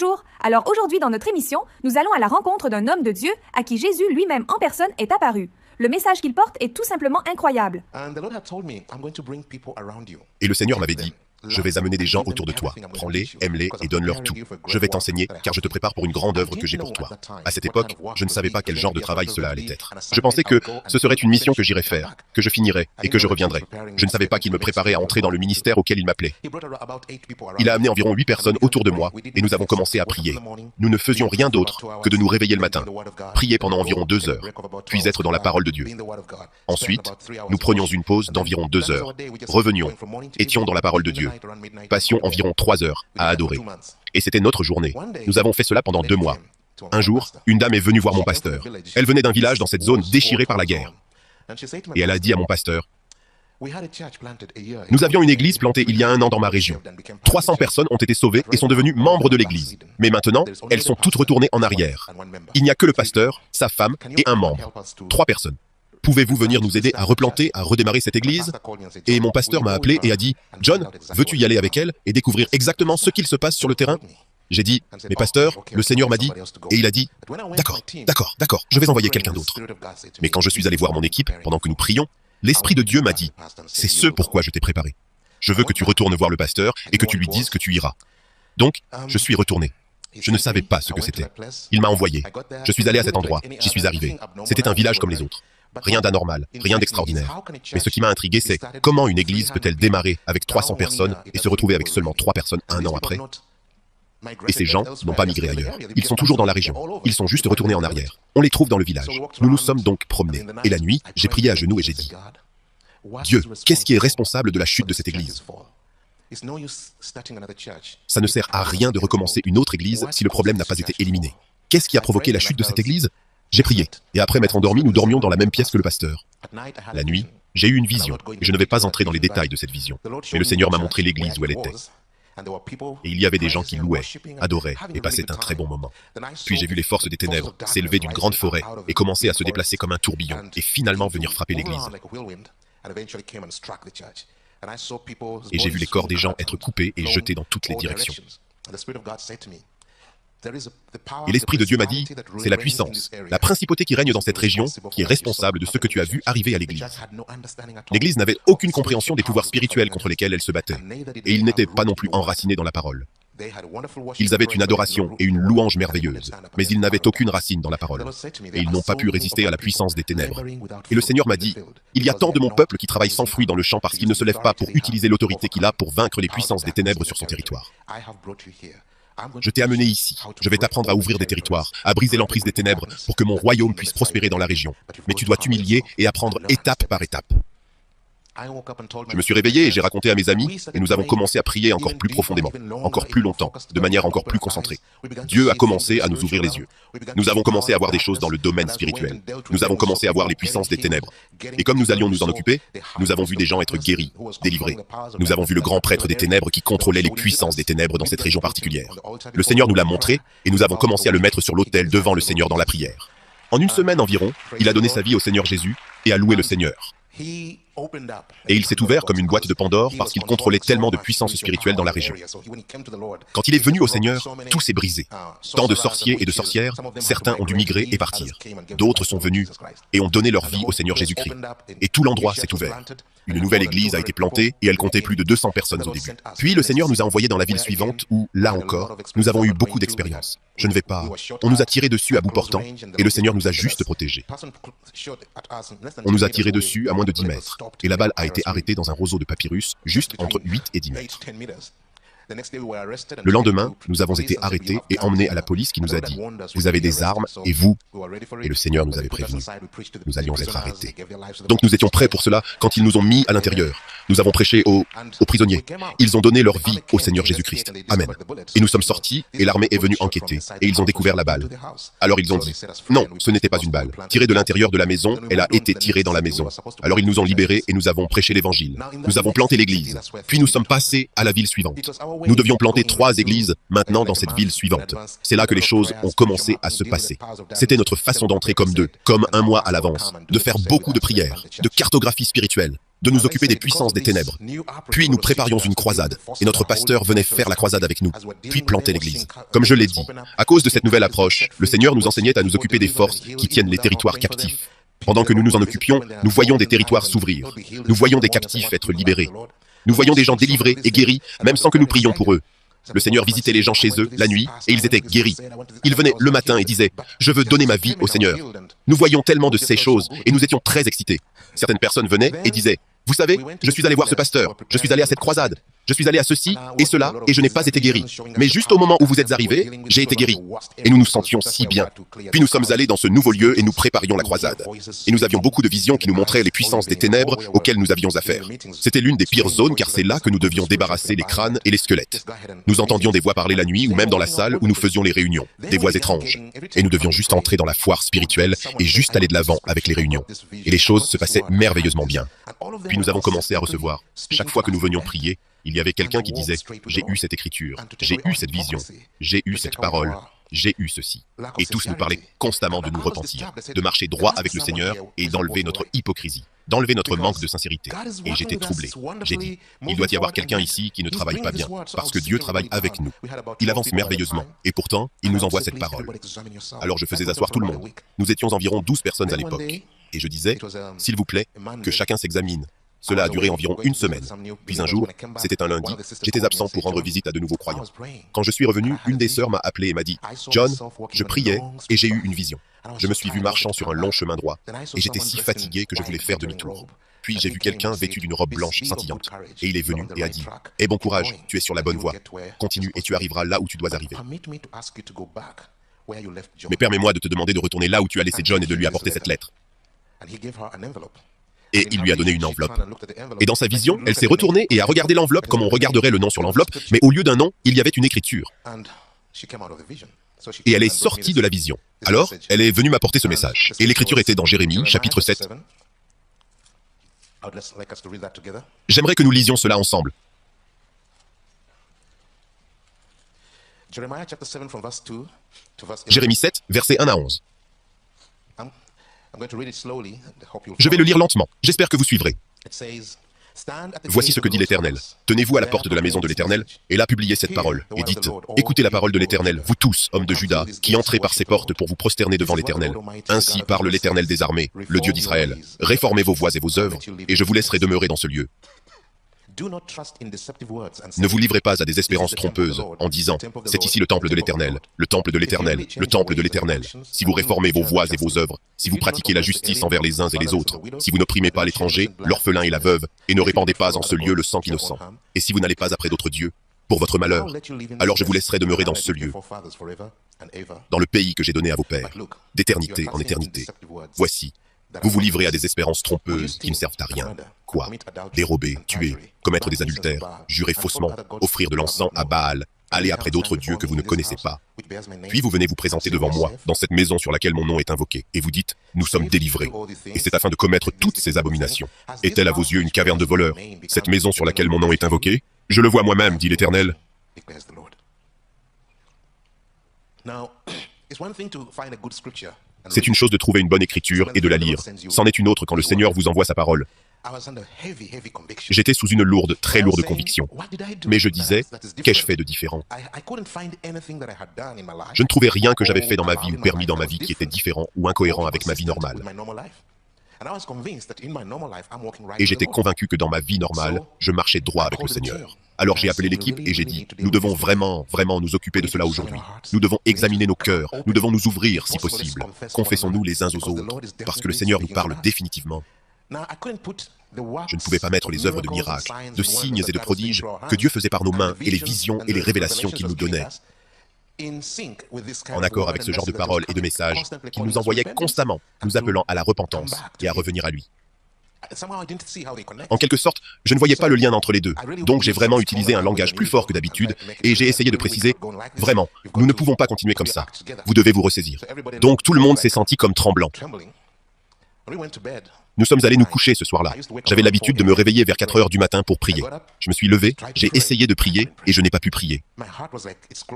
Bonjour, alors aujourd'hui dans notre émission, nous allons à la rencontre d'un homme de Dieu à qui Jésus lui-même en personne est apparu. Le message qu'il porte est tout simplement incroyable. Et le Seigneur m'avait dit, je vais amener des gens autour de toi. Prends-les, aime-les et donne-leur tout. Je vais t'enseigner, car je te prépare pour une grande œuvre que j'ai pour toi. À cette époque, je ne savais pas quel genre de travail cela allait être. Je pensais que ce serait une mission que j'irais faire, que je finirais et que je reviendrais. Je ne savais pas qu'il me préparait à entrer dans le ministère auquel il m'appelait. Il a amené environ 8 personnes autour de moi et nous avons commencé à prier. Nous ne faisions rien d'autre que de nous réveiller le matin, prier pendant environ 2 heures, puis être dans la parole de Dieu. Ensuite, nous prenions une pause d'environ 2 heures, revenions, étions dans la parole de Dieu. Passions environ 3 heures à adorer. Et c'était notre journée. Nous avons fait cela pendant 2 mois. Un jour, une dame est venue voir mon pasteur. Elle venait d'un village dans cette zone déchirée par la guerre. Et elle a dit à mon pasteur, nous avions une église plantée il y a 1 an dans ma région. 300 personnes ont été sauvées et sont devenues membres de l'église. Mais maintenant, elles sont toutes retournées en arrière. Il n'y a que le pasteur, sa femme et un membre. 3 personnes. Pouvez-vous venir nous aider à replanter, à redémarrer cette église? Et mon pasteur m'a appelé et a dit, John, veux-tu y aller avec elle et découvrir exactement ce qu'il se passe sur le terrain? J'ai dit, mais pasteur, le Seigneur m'a dit, et il a dit, d'accord, je vais envoyer quelqu'un d'autre. Mais quand je suis allé voir mon équipe, pendant que nous prions, l'Esprit de Dieu m'a dit, c'est ce pourquoi je t'ai préparé. Je veux que tu retournes voir le pasteur et que tu lui dises que tu iras. Donc, je suis retourné. Je ne savais pas ce que c'était. Il m'a envoyé. Je suis allé à cet endroit, j'y suis arrivé. C'était un village comme les autres. Rien d'anormal, rien d'extraordinaire. Mais ce qui m'a intrigué, c'est comment une église peut-elle démarrer avec 300 personnes et se retrouver avec seulement 3 personnes 1 an après? Et ces gens n'ont pas migré ailleurs. Ils sont toujours dans la région. Ils sont juste retournés en arrière. On les trouve dans le village. Nous nous sommes donc promenés. Et la nuit, j'ai prié à genoux et j'ai dit, Dieu, qu'est-ce qui est responsable de la chute de cette église? Ça ne sert à rien de recommencer une autre église si le problème n'a pas été éliminé. Qu'est-ce qui a provoqué la chute de cette église? J'ai prié, et après m'être endormi, nous dormions dans la même pièce que le pasteur. La nuit, j'ai eu une vision, et je ne vais pas entrer dans les détails de cette vision. Mais le Seigneur m'a montré l'église où elle était. Et il y avait des gens qui louaient, adoraient, et passaient un très bon moment. Puis j'ai vu les forces des ténèbres s'élever d'une grande forêt, et commencer à se déplacer comme un tourbillon, et finalement venir frapper l'église. Et j'ai vu les corps des gens être coupés et jetés dans toutes les directions. Et l'Esprit de Dieu m'a dit, c'est la puissance, la principauté qui règne dans cette région, qui est responsable de ce que tu as vu arriver à l'Église. L'Église n'avait aucune compréhension des pouvoirs spirituels contre lesquels elle se battait, et ils n'étaient pas non plus enracinés dans la parole. Ils avaient une adoration et une louange merveilleuse, mais ils n'avaient aucune racine dans la parole, et ils n'ont pas pu résister à la puissance des ténèbres. Et le Seigneur m'a dit, il y a tant de mon peuple qui travaille sans fruit dans le champ parce qu'il ne se lève pas pour utiliser l'autorité qu'il a pour vaincre les puissances des ténèbres sur son territoire. Je t'ai amené ici. Je vais t'apprendre à ouvrir des territoires, à briser l'emprise des ténèbres pour que mon royaume puisse prospérer dans la région. Mais tu dois t'humilier et apprendre étape par étape. Je me suis réveillé et j'ai raconté à mes amis et nous avons commencé à prier encore plus profondément, encore plus longtemps, de manière encore plus concentrée. Dieu a commencé à nous ouvrir les yeux. Nous avons commencé à voir des choses dans le domaine spirituel. Nous avons commencé à voir les puissances des ténèbres. Et comme nous allions nous en occuper, nous avons vu des gens être guéris, délivrés. Nous avons vu le grand prêtre des ténèbres qui contrôlait les puissances des ténèbres dans cette région particulière. Le Seigneur nous l'a montré et nous avons commencé à le mettre sur l'autel devant le Seigneur dans la prière. En une semaine environ, il a donné sa vie au Seigneur Jésus et a loué le Seigneur. Et il s'est ouvert comme une boîte de Pandore parce qu'il contrôlait tellement de puissance spirituelle dans la région. Quand il est venu au Seigneur, tout s'est brisé. Tant de sorciers et de sorcières, certains ont dû migrer et partir. D'autres sont venus et ont donné leur vie au Seigneur Jésus-Christ. Et tout l'endroit s'est ouvert. Une nouvelle église a été plantée et elle comptait plus de 200 personnes au début. Puis le Seigneur nous a envoyés dans la ville suivante où, là encore, nous avons eu beaucoup d'expériences. Je ne vais pas... On nous a tiré dessus à bout portant et le Seigneur nous a juste protégés. On nous a tiré dessus à moins de 10 mètres. Et la balle a été arrêtée dans un roseau de papyrus, juste entre 8 et 10 mètres. Le lendemain, nous avons été arrêtés et emmenés à la police qui nous a dit « Vous avez des armes et vous ?» Et le Seigneur nous avait prévenus. Nous allions être arrêtés. Donc nous étions prêts pour cela quand ils nous ont mis à l'intérieur. Nous avons prêché aux prisonniers. Ils ont donné leur vie au Seigneur Jésus-Christ. Amen. Et nous sommes sortis et l'armée est venue enquêter et ils ont découvert la balle. Alors ils ont dit « Non, ce n'était pas une balle. Tirée de l'intérieur de la maison, elle a été tirée dans la maison. » Alors ils nous ont libérés et nous avons prêché l'évangile. Nous avons planté l'église. Puis nous sommes passés à la ville suivante. Nous devions planter 3 églises maintenant dans cette ville suivante. C'est là que les choses ont commencé à se passer. C'était notre façon d'entrer comme 1 mois à l'avance, de faire beaucoup de prières, de cartographie spirituelle. de nous occuper des puissances des ténèbres. Puis nous préparions une croisade, et notre pasteur venait faire la croisade avec nous, puis planter l'église. Comme je l'ai dit, à cause de cette nouvelle approche, le Seigneur nous enseignait à nous occuper des forces qui tiennent les territoires captifs. Pendant que nous nous en occupions, nous voyions des territoires s'ouvrir. Nous voyions des captifs être libérés. Nous voyions des gens délivrés et guéris, même sans que nous prions pour eux. Le Seigneur visitait les gens chez eux, la nuit, et ils étaient guéris. Ils venaient le matin et disaient « Je veux donner ma vie au Seigneur ». Nous voyions tellement de ces choses, et nous étions très excités. Certaines personnes venaient et disaient « Vous savez, je suis allé voir ce pasteur, je suis allé à cette croisade, je suis allé à ceci et cela, et je n'ai pas été guéri. Mais juste au moment où vous êtes arrivés, j'ai été guéri. » Et nous nous sentions si bien. Puis nous sommes allés dans ce nouveau lieu et nous préparions la croisade. Et nous avions beaucoup de visions qui nous montraient les puissances des ténèbres auxquelles nous avions affaire. C'était l'une des pires zones car c'est là que nous devions débarrasser les crânes et les squelettes. Nous entendions des voix parler la nuit ou même dans la salle où nous faisions les réunions, des voix étranges. Et nous devions juste entrer dans la foire spirituelle et juste aller de l'avant avec les réunions. Et les choses se passaient merveilleusement bien. Puis nous avons commencé à recevoir. Chaque fois que nous venions prier, il y avait quelqu'un qui disait « J'ai eu cette écriture, j'ai eu cette vision, j'ai eu cette parole, j'ai eu ceci. » Et tous nous parlaient constamment de nous repentir, de marcher droit avec le Seigneur et d'enlever notre hypocrisie, d'enlever notre manque de sincérité. Et j'étais troublé. J'ai dit « Il doit y avoir quelqu'un ici qui ne travaille pas bien, parce que Dieu travaille avec nous. Il avance merveilleusement, et pourtant, il nous envoie cette parole. » Alors je faisais asseoir tout le monde. Nous étions environ 12 personnes à l'époque. Et je disais « S'il vous plaît, que chacun s'examine. » Cela a duré environ une semaine. Puis un jour, c'était un lundi, j'étais absent pour rendre visite à de nouveaux croyants. Quand je suis revenu, une des sœurs m'a appelé et m'a dit « John, je priais et j'ai eu une vision. Je me suis vu marchant sur un long chemin droit et j'étais si fatigué que je voulais faire demi-tour. Puis j'ai vu quelqu'un vêtu d'une robe blanche scintillante. Et il est venu et a dit « Eh bon courage, tu es sur la bonne voie. Continue et tu arriveras là où tu dois arriver. Mais permets-moi de te demander de retourner là où tu as laissé John et de lui apporter cette lettre. » Et il lui a donné une enveloppe. Et dans sa vision, elle s'est retournée et a regardé l'enveloppe comme on regarderait le nom sur l'enveloppe, mais au lieu d'un nom, il y avait une écriture. Et elle est sortie de la vision. Alors, elle est venue m'apporter ce message. Et l'écriture était dans Jérémie, chapitre 7. J'aimerais que nous lisions cela ensemble. Jérémie 7, versets 1 à 11. Je vais le lire lentement. J'espère que vous suivrez. Voici ce que dit l'Éternel. Tenez-vous à la porte de la maison de l'Éternel, et là publiez cette parole, et dites, écoutez la parole de l'Éternel, vous tous, hommes de Juda, qui entrez par ces portes pour vous prosterner devant l'Éternel. Ainsi parle l'Éternel des armées, le Dieu d'Israël. Réformez vos voies et vos œuvres, et je vous laisserai demeurer dans ce lieu. Ne vous livrez pas à des espérances trompeuses en disant « C'est ici le temple de l'Éternel, le temple de l'Éternel, le temple de l'Éternel. » Si vous réformez vos voies et vos œuvres, si vous pratiquez la justice envers les uns et les autres, si vous n'opprimez pas l'étranger, l'orphelin et la veuve, et ne répandez pas en ce lieu le sang innocent, et si vous n'allez pas après d'autres dieux, pour votre malheur, alors je vous laisserai demeurer dans ce lieu, dans le pays que j'ai donné à vos pères, d'éternité en éternité. Voici, vous vous livrez à des espérances trompeuses qui ne servent à rien. Quoi? Dérober, tuer, commettre des adultères, jurer faussement, offrir de l'encens à Baal, aller après d'autres dieux que vous ne connaissez pas. Puis vous venez vous présenter devant moi, dans cette maison sur laquelle mon nom est invoqué, et vous dites, nous sommes délivrés. Et c'est afin de commettre toutes ces abominations. Est-elle à vos yeux une caverne de voleurs? Cette maison sur laquelle mon nom est invoqué? Je le vois moi-même, dit l'Éternel. C'est une chose de trouver une bonne écriture et de la lire. C'en est une autre quand le Seigneur vous envoie sa parole. J'étais sous une lourde, très lourde conviction. Mais je disais, qu'ai-je fait de différent? Je ne trouvais rien que j'avais fait dans ma vie ou permis dans ma vie qui était différent ou incohérent avec ma vie normale. Et j'étais convaincu que dans ma vie normale, je marchais droit avec le Seigneur. Alors j'ai appelé l'équipe et j'ai dit, nous devons vraiment nous occuper de cela aujourd'hui. Nous devons examiner nos cœurs, nous devons nous ouvrir si possible. Confessons-nous les uns aux autres, parce que le Seigneur nous parle définitivement. Je ne pouvais pas mettre les œuvres de miracles, de signes et de prodiges que Dieu faisait par nos mains et les visions et les révélations qu'il nous donnait, en accord avec ce genre de paroles et de messages qu'il nous envoyait constamment, nous appelant à la repentance et à revenir à lui. En quelque sorte, je ne voyais pas le lien entre les deux, donc j'ai vraiment utilisé un langage plus fort que d'habitude et j'ai essayé de préciser, vraiment, nous ne pouvons pas continuer comme ça, vous devez vous ressaisir. Donc tout le monde s'est senti comme tremblant. Nous sommes allés nous coucher ce soir-là. J'avais l'habitude de me réveiller vers 4 heures du matin pour prier. Je me suis levé, j'ai essayé de prier et je n'ai pas pu prier.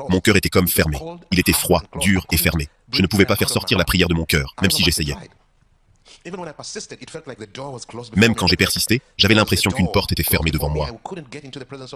Mon cœur était comme fermé. Il était froid, dur et fermé. Je ne pouvais pas faire sortir la prière de mon cœur, même si j'essayais. Même quand j'ai persisté, j'avais l'impression qu'une porte était fermée devant moi.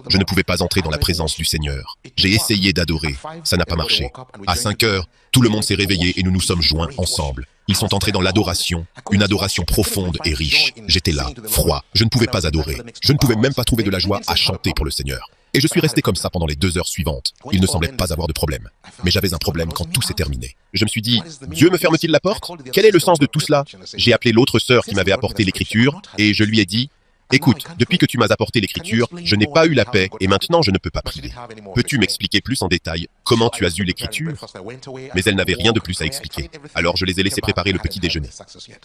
Je ne pouvais pas entrer dans la présence du Seigneur. J'ai essayé d'adorer, ça n'a pas marché. À 5 heures, tout le monde s'est réveillé et nous nous sommes joints ensemble. Ils sont entrés dans l'adoration, une adoration profonde et riche. J'étais là, froid, je ne pouvais pas adorer. Je ne pouvais même pas trouver de la joie à chanter pour le Seigneur. Et je suis resté comme ça pendant les 2 heures suivantes. Il ne semblait pas avoir de problème. Mais j'avais un problème quand tout s'est terminé. Je me suis dit, Dieu me ferme-t-il la porte? Quel est le sens de tout cela? J'ai appelé l'autre sœur qui m'avait apporté l'écriture et je lui ai dit, écoute, depuis que tu m'as apporté l'écriture, je n'ai pas eu la paix et maintenant je ne peux pas prier. Peux-tu m'expliquer plus en détail comment tu as eu l'écriture? Mais elle n'avait rien de plus à expliquer. Alors je les ai laissés préparer le petit déjeuner.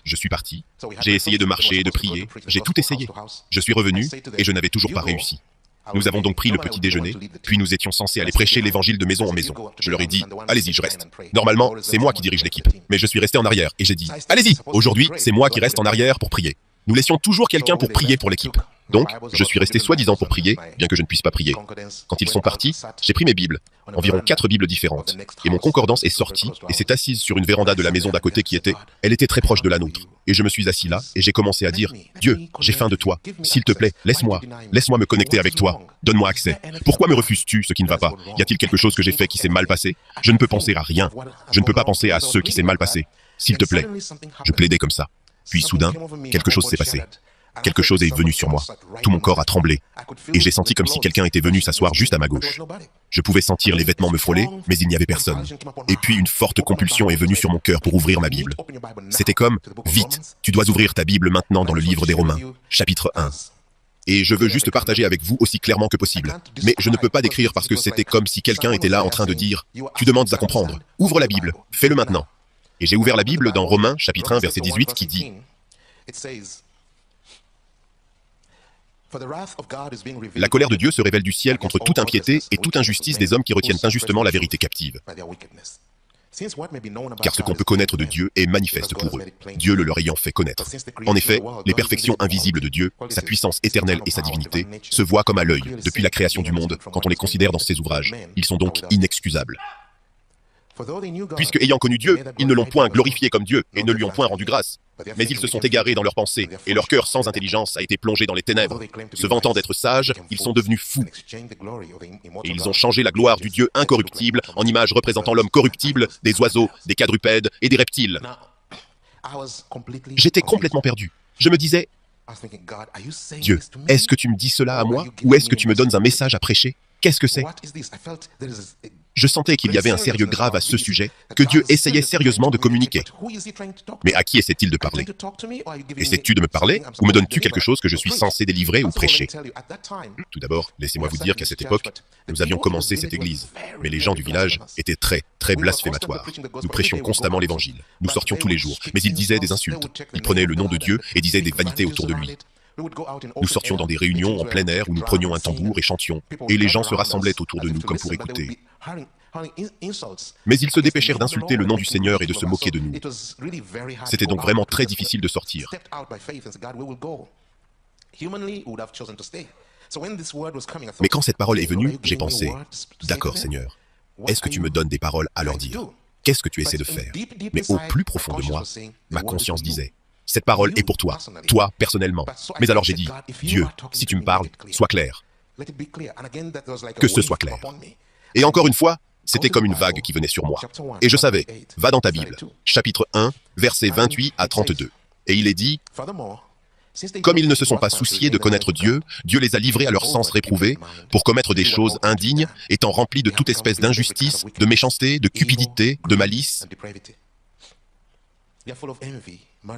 Je suis parti, j'ai essayé de marcher et de prier, j'ai tout essayé. Je suis revenu et je n'avais toujours pas réussi. Nous avons donc pris le petit déjeuner, puis nous étions censés aller prêcher l'évangile de maison en maison. Je leur ai dit, allez-y, je reste. Normalement, c'est moi qui dirige l'équipe, mais je suis resté en arrière et j'ai dit, allez-y, aujourd'hui, c'est moi qui reste en arrière pour prier. Nous laissions toujours quelqu'un pour prier pour l'équipe. Donc, je suis resté soi-disant pour prier, bien que je ne puisse pas prier. Quand ils sont partis, j'ai pris mes Bibles, environ 4 Bibles différentes, et mon concordance est sortie et s'est assise sur une véranda de la maison d'à côté elle était très proche de la nôtre. Et je me suis assis là et j'ai commencé à dire, Dieu, j'ai faim de toi, s'il te plaît, laisse-moi me connecter avec toi, donne-moi accès. Pourquoi me refuses-tu ce qui ne va pas? Y a-t-il quelque chose que j'ai fait qui s'est mal passé? Je ne peux penser à rien. Je ne peux pas penser à ce qui s'est mal passé. S'il te plaît. Je plaidais comme ça. Puis soudain, quelque chose s'est passé. Quelque chose est venu sur moi. Tout mon corps a tremblé. Et j'ai senti comme si quelqu'un était venu s'asseoir juste à ma gauche. Je pouvais sentir les vêtements me frôler, mais il n'y avait personne. Et puis une forte compulsion est venue sur mon cœur pour ouvrir ma Bible. C'était comme, vite, tu dois ouvrir ta Bible maintenant dans le livre des Romains, chapitre 1. Et je veux juste partager avec vous aussi clairement que possible. Mais je ne peux pas décrire parce que c'était comme si quelqu'un était là en train de dire, tu demandes à comprendre, ouvre la Bible, fais-le maintenant. Et j'ai ouvert la Bible dans Romains, chapitre 1, verset 18, qui dit, la colère de Dieu se révèle du ciel contre toute impiété et toute injustice des hommes qui retiennent injustement la vérité captive. Car ce qu'on peut connaître de Dieu est manifeste pour eux, Dieu le leur ayant fait connaître. En effet, les perfections invisibles de Dieu, sa puissance éternelle et sa divinité, se voient comme à l'œil depuis la création du monde quand on les considère dans ses ouvrages. Ils sont donc inexcusables. Puisque ayant connu Dieu, ils ne l'ont point glorifié comme Dieu et ne lui ont point rendu grâce. Mais ils se sont égarés dans leurs pensées, et leur cœur sans intelligence a été plongé dans les ténèbres. Se vantant d'être sages, ils sont devenus fous. Et ils ont changé la gloire du Dieu incorruptible en image représentant l'homme corruptible, des oiseaux, des quadrupèdes et des reptiles. J'étais complètement perdu. Je me disais, Dieu, est-ce que tu me dis cela à moi, ou est-ce que tu me donnes un message à prêcher? Qu'est-ce que c'est? Je sentais qu'il y avait un sérieux grave à ce sujet, que Dieu essayait sérieusement de communiquer. Mais à qui essaie-t-il de parler? Essaies-tu de me parler, ou me donnes-tu quelque chose que je suis censé délivrer ou prêcher? Tout d'abord, laissez-moi vous dire qu'à cette époque, nous avions commencé cette église, mais les gens du village étaient très, très blasphématoires. Nous prêchions constamment l'évangile. Nous sortions tous les jours, mais ils disaient des insultes. Ils prenaient le nom de Dieu et disaient des vanités autour de lui. Nous sortions dans des réunions en plein air où nous prenions un tambour et chantions, et les gens se rassemblaient autour de nous comme pour écouter. Mais ils se dépêchèrent d'insulter le nom du Seigneur et de se moquer de nous. C'était donc vraiment très difficile de sortir. Mais quand cette parole est venue, j'ai pensé, d'accord Seigneur, est-ce que tu me donnes des paroles à leur dire? Qu'est-ce que tu essaies de faire? Mais au plus profond de moi, ma conscience disait, cette parole est pour toi, toi personnellement. Mais alors j'ai dit, Dieu, si tu me parles, sois clair. Que ce soit clair. Et encore une fois, c'était comme une vague qui venait sur moi. Et je savais, va dans ta Bible, chapitre 1, versets 28 à 32. Et il est dit, comme ils ne se sont pas souciés de connaître Dieu, Dieu les a livrés à leur sens réprouvé pour commettre des choses indignes, étant remplis de toute espèce d'injustice, de méchanceté, de cupidité, de malice,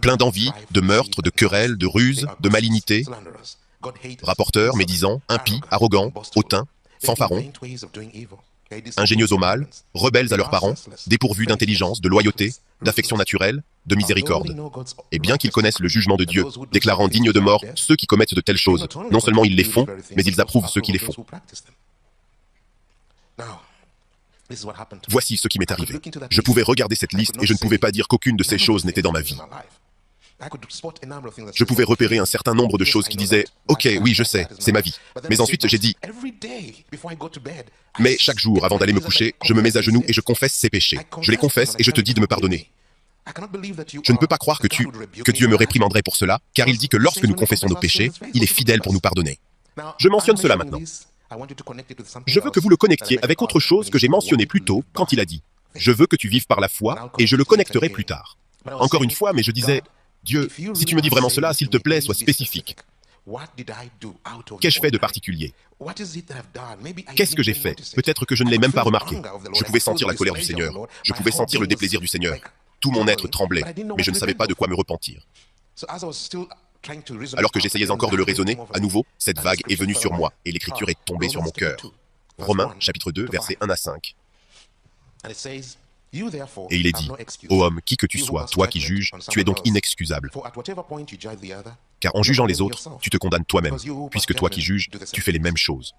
plein d'envie, de meurtre, de querelles, de ruses, de malignité, rapporteurs, médisants, impies, arrogants, hautains, fanfarons, ingénieux au mal, rebelles à leurs parents, dépourvus d'intelligence, de loyauté, d'affection naturelle, de miséricorde. Et bien qu'ils connaissent le jugement de Dieu, déclarant dignes de mort ceux qui commettent de telles choses, non seulement ils les font, mais ils approuvent ceux qui les font. Voici ce qui m'est arrivé. Je pouvais regarder cette liste et je ne pouvais pas dire qu'aucune de ces choses n'était dans ma vie. Je pouvais repérer un certain nombre de choses qui disaient « Ok, oui, je sais, c'est ma vie. » Mais ensuite, j'ai dit « Mais chaque jour, avant d'aller me coucher, je me mets à genoux et je confesse ces péchés. Je les confesse et je te dis de me pardonner. » Je ne peux pas croire que Dieu me réprimanderait pour cela, car il dit que lorsque nous confessons nos péchés, il est fidèle pour nous pardonner. Je mentionne cela maintenant. Je veux que vous le connectiez avec autre chose que j'ai mentionné plus tôt quand il a dit « Je veux que tu vives par la foi et je le connecterai plus tard ». Encore une fois, mais je disais « Dieu, si tu me dis vraiment cela, s'il te plaît, sois spécifique. Qu'ai-je fait de particulier? Qu'est-ce que j'ai fait? Peut-être que je ne l'ai même pas remarqué. Je pouvais sentir la colère du Seigneur. Je pouvais sentir le déplaisir du Seigneur. Tout mon être tremblait, mais je ne savais pas de quoi me repentir. Alors que j'essayais encore de le raisonner, à nouveau, cette vague est venue sur moi, et l'écriture est tombée sur mon cœur. Romains, chapitre 2, versets 1 à 5. Et il est dit, « Ô homme, qui que tu sois, toi qui juges, tu es donc inexcusable. Car en jugeant les autres, tu te condamnes toi-même, puisque toi qui juges, tu fais les mêmes choses. »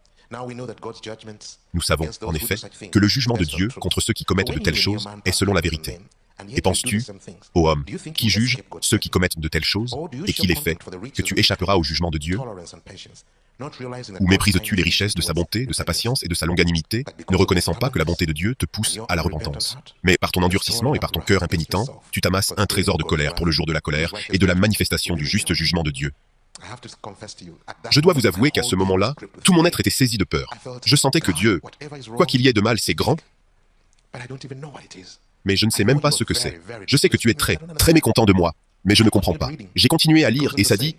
Nous savons, en effet, que le jugement de Dieu contre ceux qui commettent de telles choses est selon la vérité. Et penses-tu, ô homme, qui juge ceux qui commettent de telles choses, et qui les fait, que tu échapperas au jugement de Dieu? Ou méprises-tu les richesses de sa bonté, de sa patience et de sa longanimité, ne reconnaissant pas que la bonté de Dieu te pousse à la repentance? Mais par ton endurcissement et par ton cœur impénitent, tu t'amasses un trésor de colère pour le jour de la colère et de la manifestation du juste jugement de Dieu. Je dois vous avouer qu'à ce moment-là, tout mon être était saisi de peur. Je sentais que Dieu, quoi qu'il y ait de mal, c'est grand, mais je ne sais même pas ce que c'est. Je sais que tu es très, très mécontent de moi, mais je ne comprends pas. J'ai continué à lire et ça dit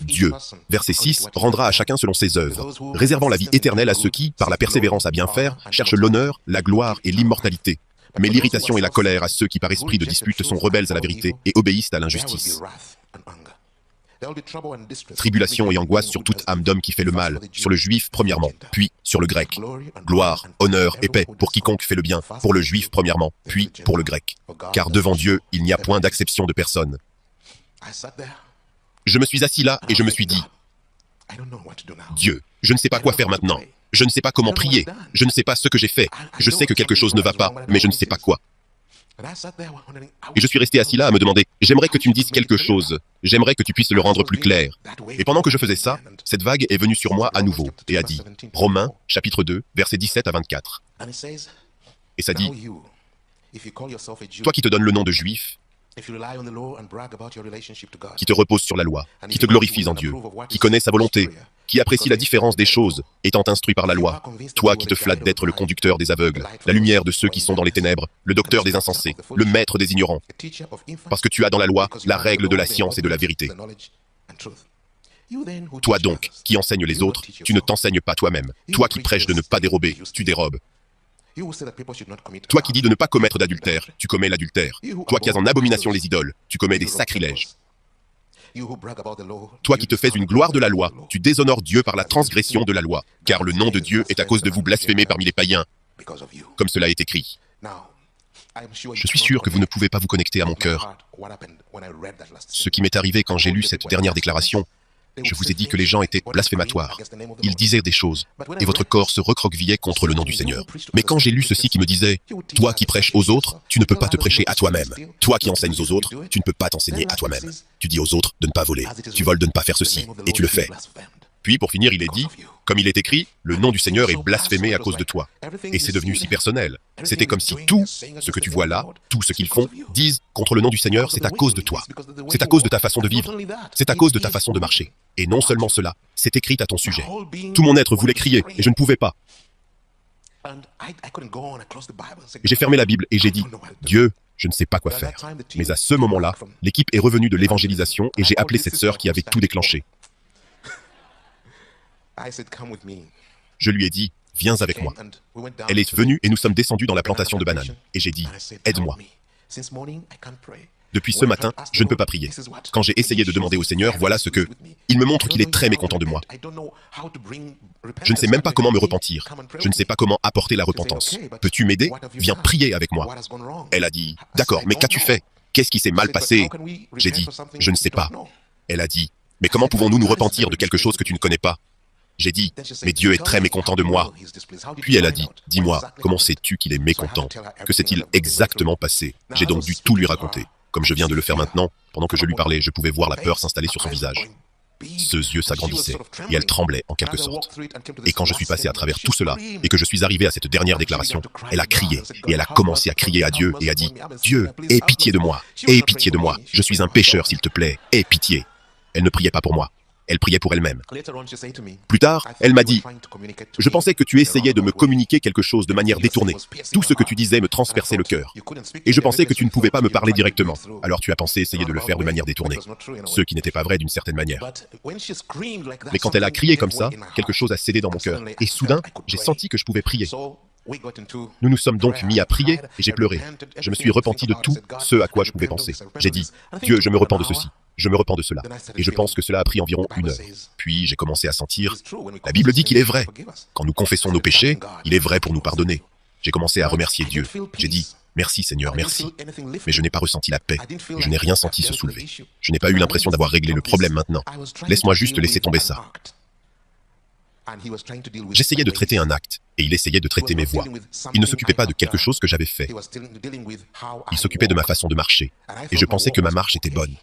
Dieu, verset 6, rendra à chacun selon ses œuvres, réservant la vie éternelle à ceux qui, par la persévérance à bien faire, cherchent l'honneur, la gloire et l'immortalité. Mais l'irritation et la colère à ceux qui par esprit de dispute sont rebelles à la vérité et obéissent à l'injustice. Tribulation et angoisse sur toute âme d'homme qui fait le mal, sur le juif premièrement, puis sur le grec. Gloire, honneur et paix pour quiconque fait le bien, pour le juif premièrement, puis pour le grec. Car devant Dieu, il n'y a point d'acception de personne. Je me suis assis là et je me suis dit, Dieu, je ne sais pas quoi faire maintenant. Je ne sais pas comment prier. Je ne sais pas ce que j'ai fait. Je sais que quelque chose ne va pas, mais je ne sais pas quoi. Et je suis resté assis là à me demander, j'aimerais que tu me dises quelque chose. J'aimerais que tu puisses le rendre plus clair. Et pendant que je faisais ça, cette vague est venue sur moi à nouveau et a dit, Romains, chapitre 2, versets 17 à 24. Et ça dit, toi qui te donnes le nom de juif, qui te repose sur la loi, qui te glorifies en Dieu, qui connaît sa volonté, qui apprécie la différence des choses, étant instruit par la loi, toi qui te flattes d'être le conducteur des aveugles, la lumière de ceux qui sont dans les ténèbres, le docteur des insensés, le maître des ignorants, parce que tu as dans la loi la règle de la science et de la vérité. Toi donc, qui enseignes les autres, tu ne t'enseignes pas toi-même. Toi qui prêches de ne pas dérober, tu dérobes. Toi qui dis de ne pas commettre d'adultère, tu commets l'adultère. Toi qui as en abomination les idoles, tu commets des sacrilèges. Toi qui te fais une gloire de la loi, tu déshonores Dieu par la transgression de la loi, car le nom de Dieu est à cause de vous blasphémé parmi les païens, comme cela est écrit. Je suis sûr que vous ne pouvez pas vous connecter à mon cœur. Ce qui m'est arrivé quand j'ai lu cette dernière déclaration, je vous ai dit que les gens étaient blasphématoires. Ils disaient des choses, et votre corps se recroquevillait contre le nom du Seigneur. Mais quand j'ai lu ceci qui me disait, « Toi qui prêches aux autres, tu ne peux pas te prêcher à toi-même. Toi qui enseignes aux autres, tu ne peux pas t'enseigner à toi-même. Tu dis aux autres de ne pas voler. Tu voles de ne pas faire ceci, et tu le fais. » Puis, pour finir, il est dit, comme il est écrit, le nom du Seigneur est blasphémé à cause de toi. Et c'est devenu si personnel. C'était comme si tout ce que tu vois là, tout ce qu'ils font, disent contre le nom du Seigneur, c'est à cause de toi. C'est à cause de ta façon de vivre. C'est à cause de ta façon de marcher. Et non seulement cela, c'est écrit à ton sujet. Tout mon être voulait crier, et je ne pouvais pas. J'ai fermé la Bible et j'ai dit, Dieu, je ne sais pas quoi faire. Mais à ce moment-là, l'équipe est revenue de l'évangélisation et j'ai appelé cette sœur qui avait tout déclenché. Je lui ai dit, viens avec moi. Elle est venue et nous sommes descendus dans la plantation de bananes. Et j'ai dit, aide-moi. Depuis ce matin, je ne peux pas prier. Quand j'ai essayé de demander au Seigneur, voilà ce que... Il me montre qu'il est très mécontent de moi. Je ne sais même pas comment me repentir. Je ne sais pas comment apporter la repentance. Peux-tu m'aider? Viens prier avec moi. Elle a dit, d'accord, mais qu'as-tu fait? Qu'est-ce qui s'est mal passé? J'ai dit, je ne sais pas. Elle a dit, mais comment pouvons-nous nous repentir de quelque chose que tu ne connais pas? J'ai dit, mais Dieu est très mécontent de moi. Puis elle a dit, dis-moi, comment sais-tu qu'il est mécontent? Que s'est-il exactement passé? J'ai donc dû tout lui raconter. Comme je viens de le faire maintenant, pendant que je lui parlais, je pouvais voir la peur s'installer sur son visage. Ses yeux s'agrandissaient, et elle tremblait en quelque sorte. Et quand je suis passé à travers tout cela, et que je suis arrivé à cette dernière déclaration, elle a crié, et elle a commencé à crier à Dieu, et a dit, « Dieu, aie pitié de moi, aie pitié de moi, je suis un pécheur s'il te plaît, aie pitié. » Elle ne priait pas pour moi. Elle priait pour elle-même. Plus tard, elle m'a dit, « Je pensais que tu essayais de me communiquer quelque chose de manière détournée. Tout ce que tu disais me transperçait le cœur. Et je pensais que tu ne pouvais pas me parler directement. Alors tu as pensé essayer de le faire de manière détournée. » Ce qui n'était pas vrai d'une certaine manière. Mais quand elle a crié comme ça, quelque chose a cédé dans mon cœur. Et soudain, j'ai senti que je pouvais prier. Nous nous sommes donc mis à prier et j'ai pleuré. Je me suis repenti de tout ce à quoi je pouvais penser. J'ai dit, « Dieu, je me repens de ceci. Je me repens de cela. » Et je pense que cela a pris environ 1 heure. Puis j'ai commencé à sentir, la Bible dit qu'il est vrai. Quand nous confessons nos péchés, il est vrai pour nous pardonner. J'ai commencé à remercier Dieu. J'ai dit, « Merci Seigneur, merci. » Mais je n'ai pas ressenti la paix. Je n'ai rien senti se soulever. Je n'ai pas eu l'impression d'avoir réglé le problème maintenant. Laisse-moi juste laisser tomber ça. J'essayais de traiter un acte, et il essayait de traiter mes voies. Il ne s'occupait pas de quelque chose que j'avais fait. Il s'occupait de ma façon de marcher, et je pensais que ma marche était bonne.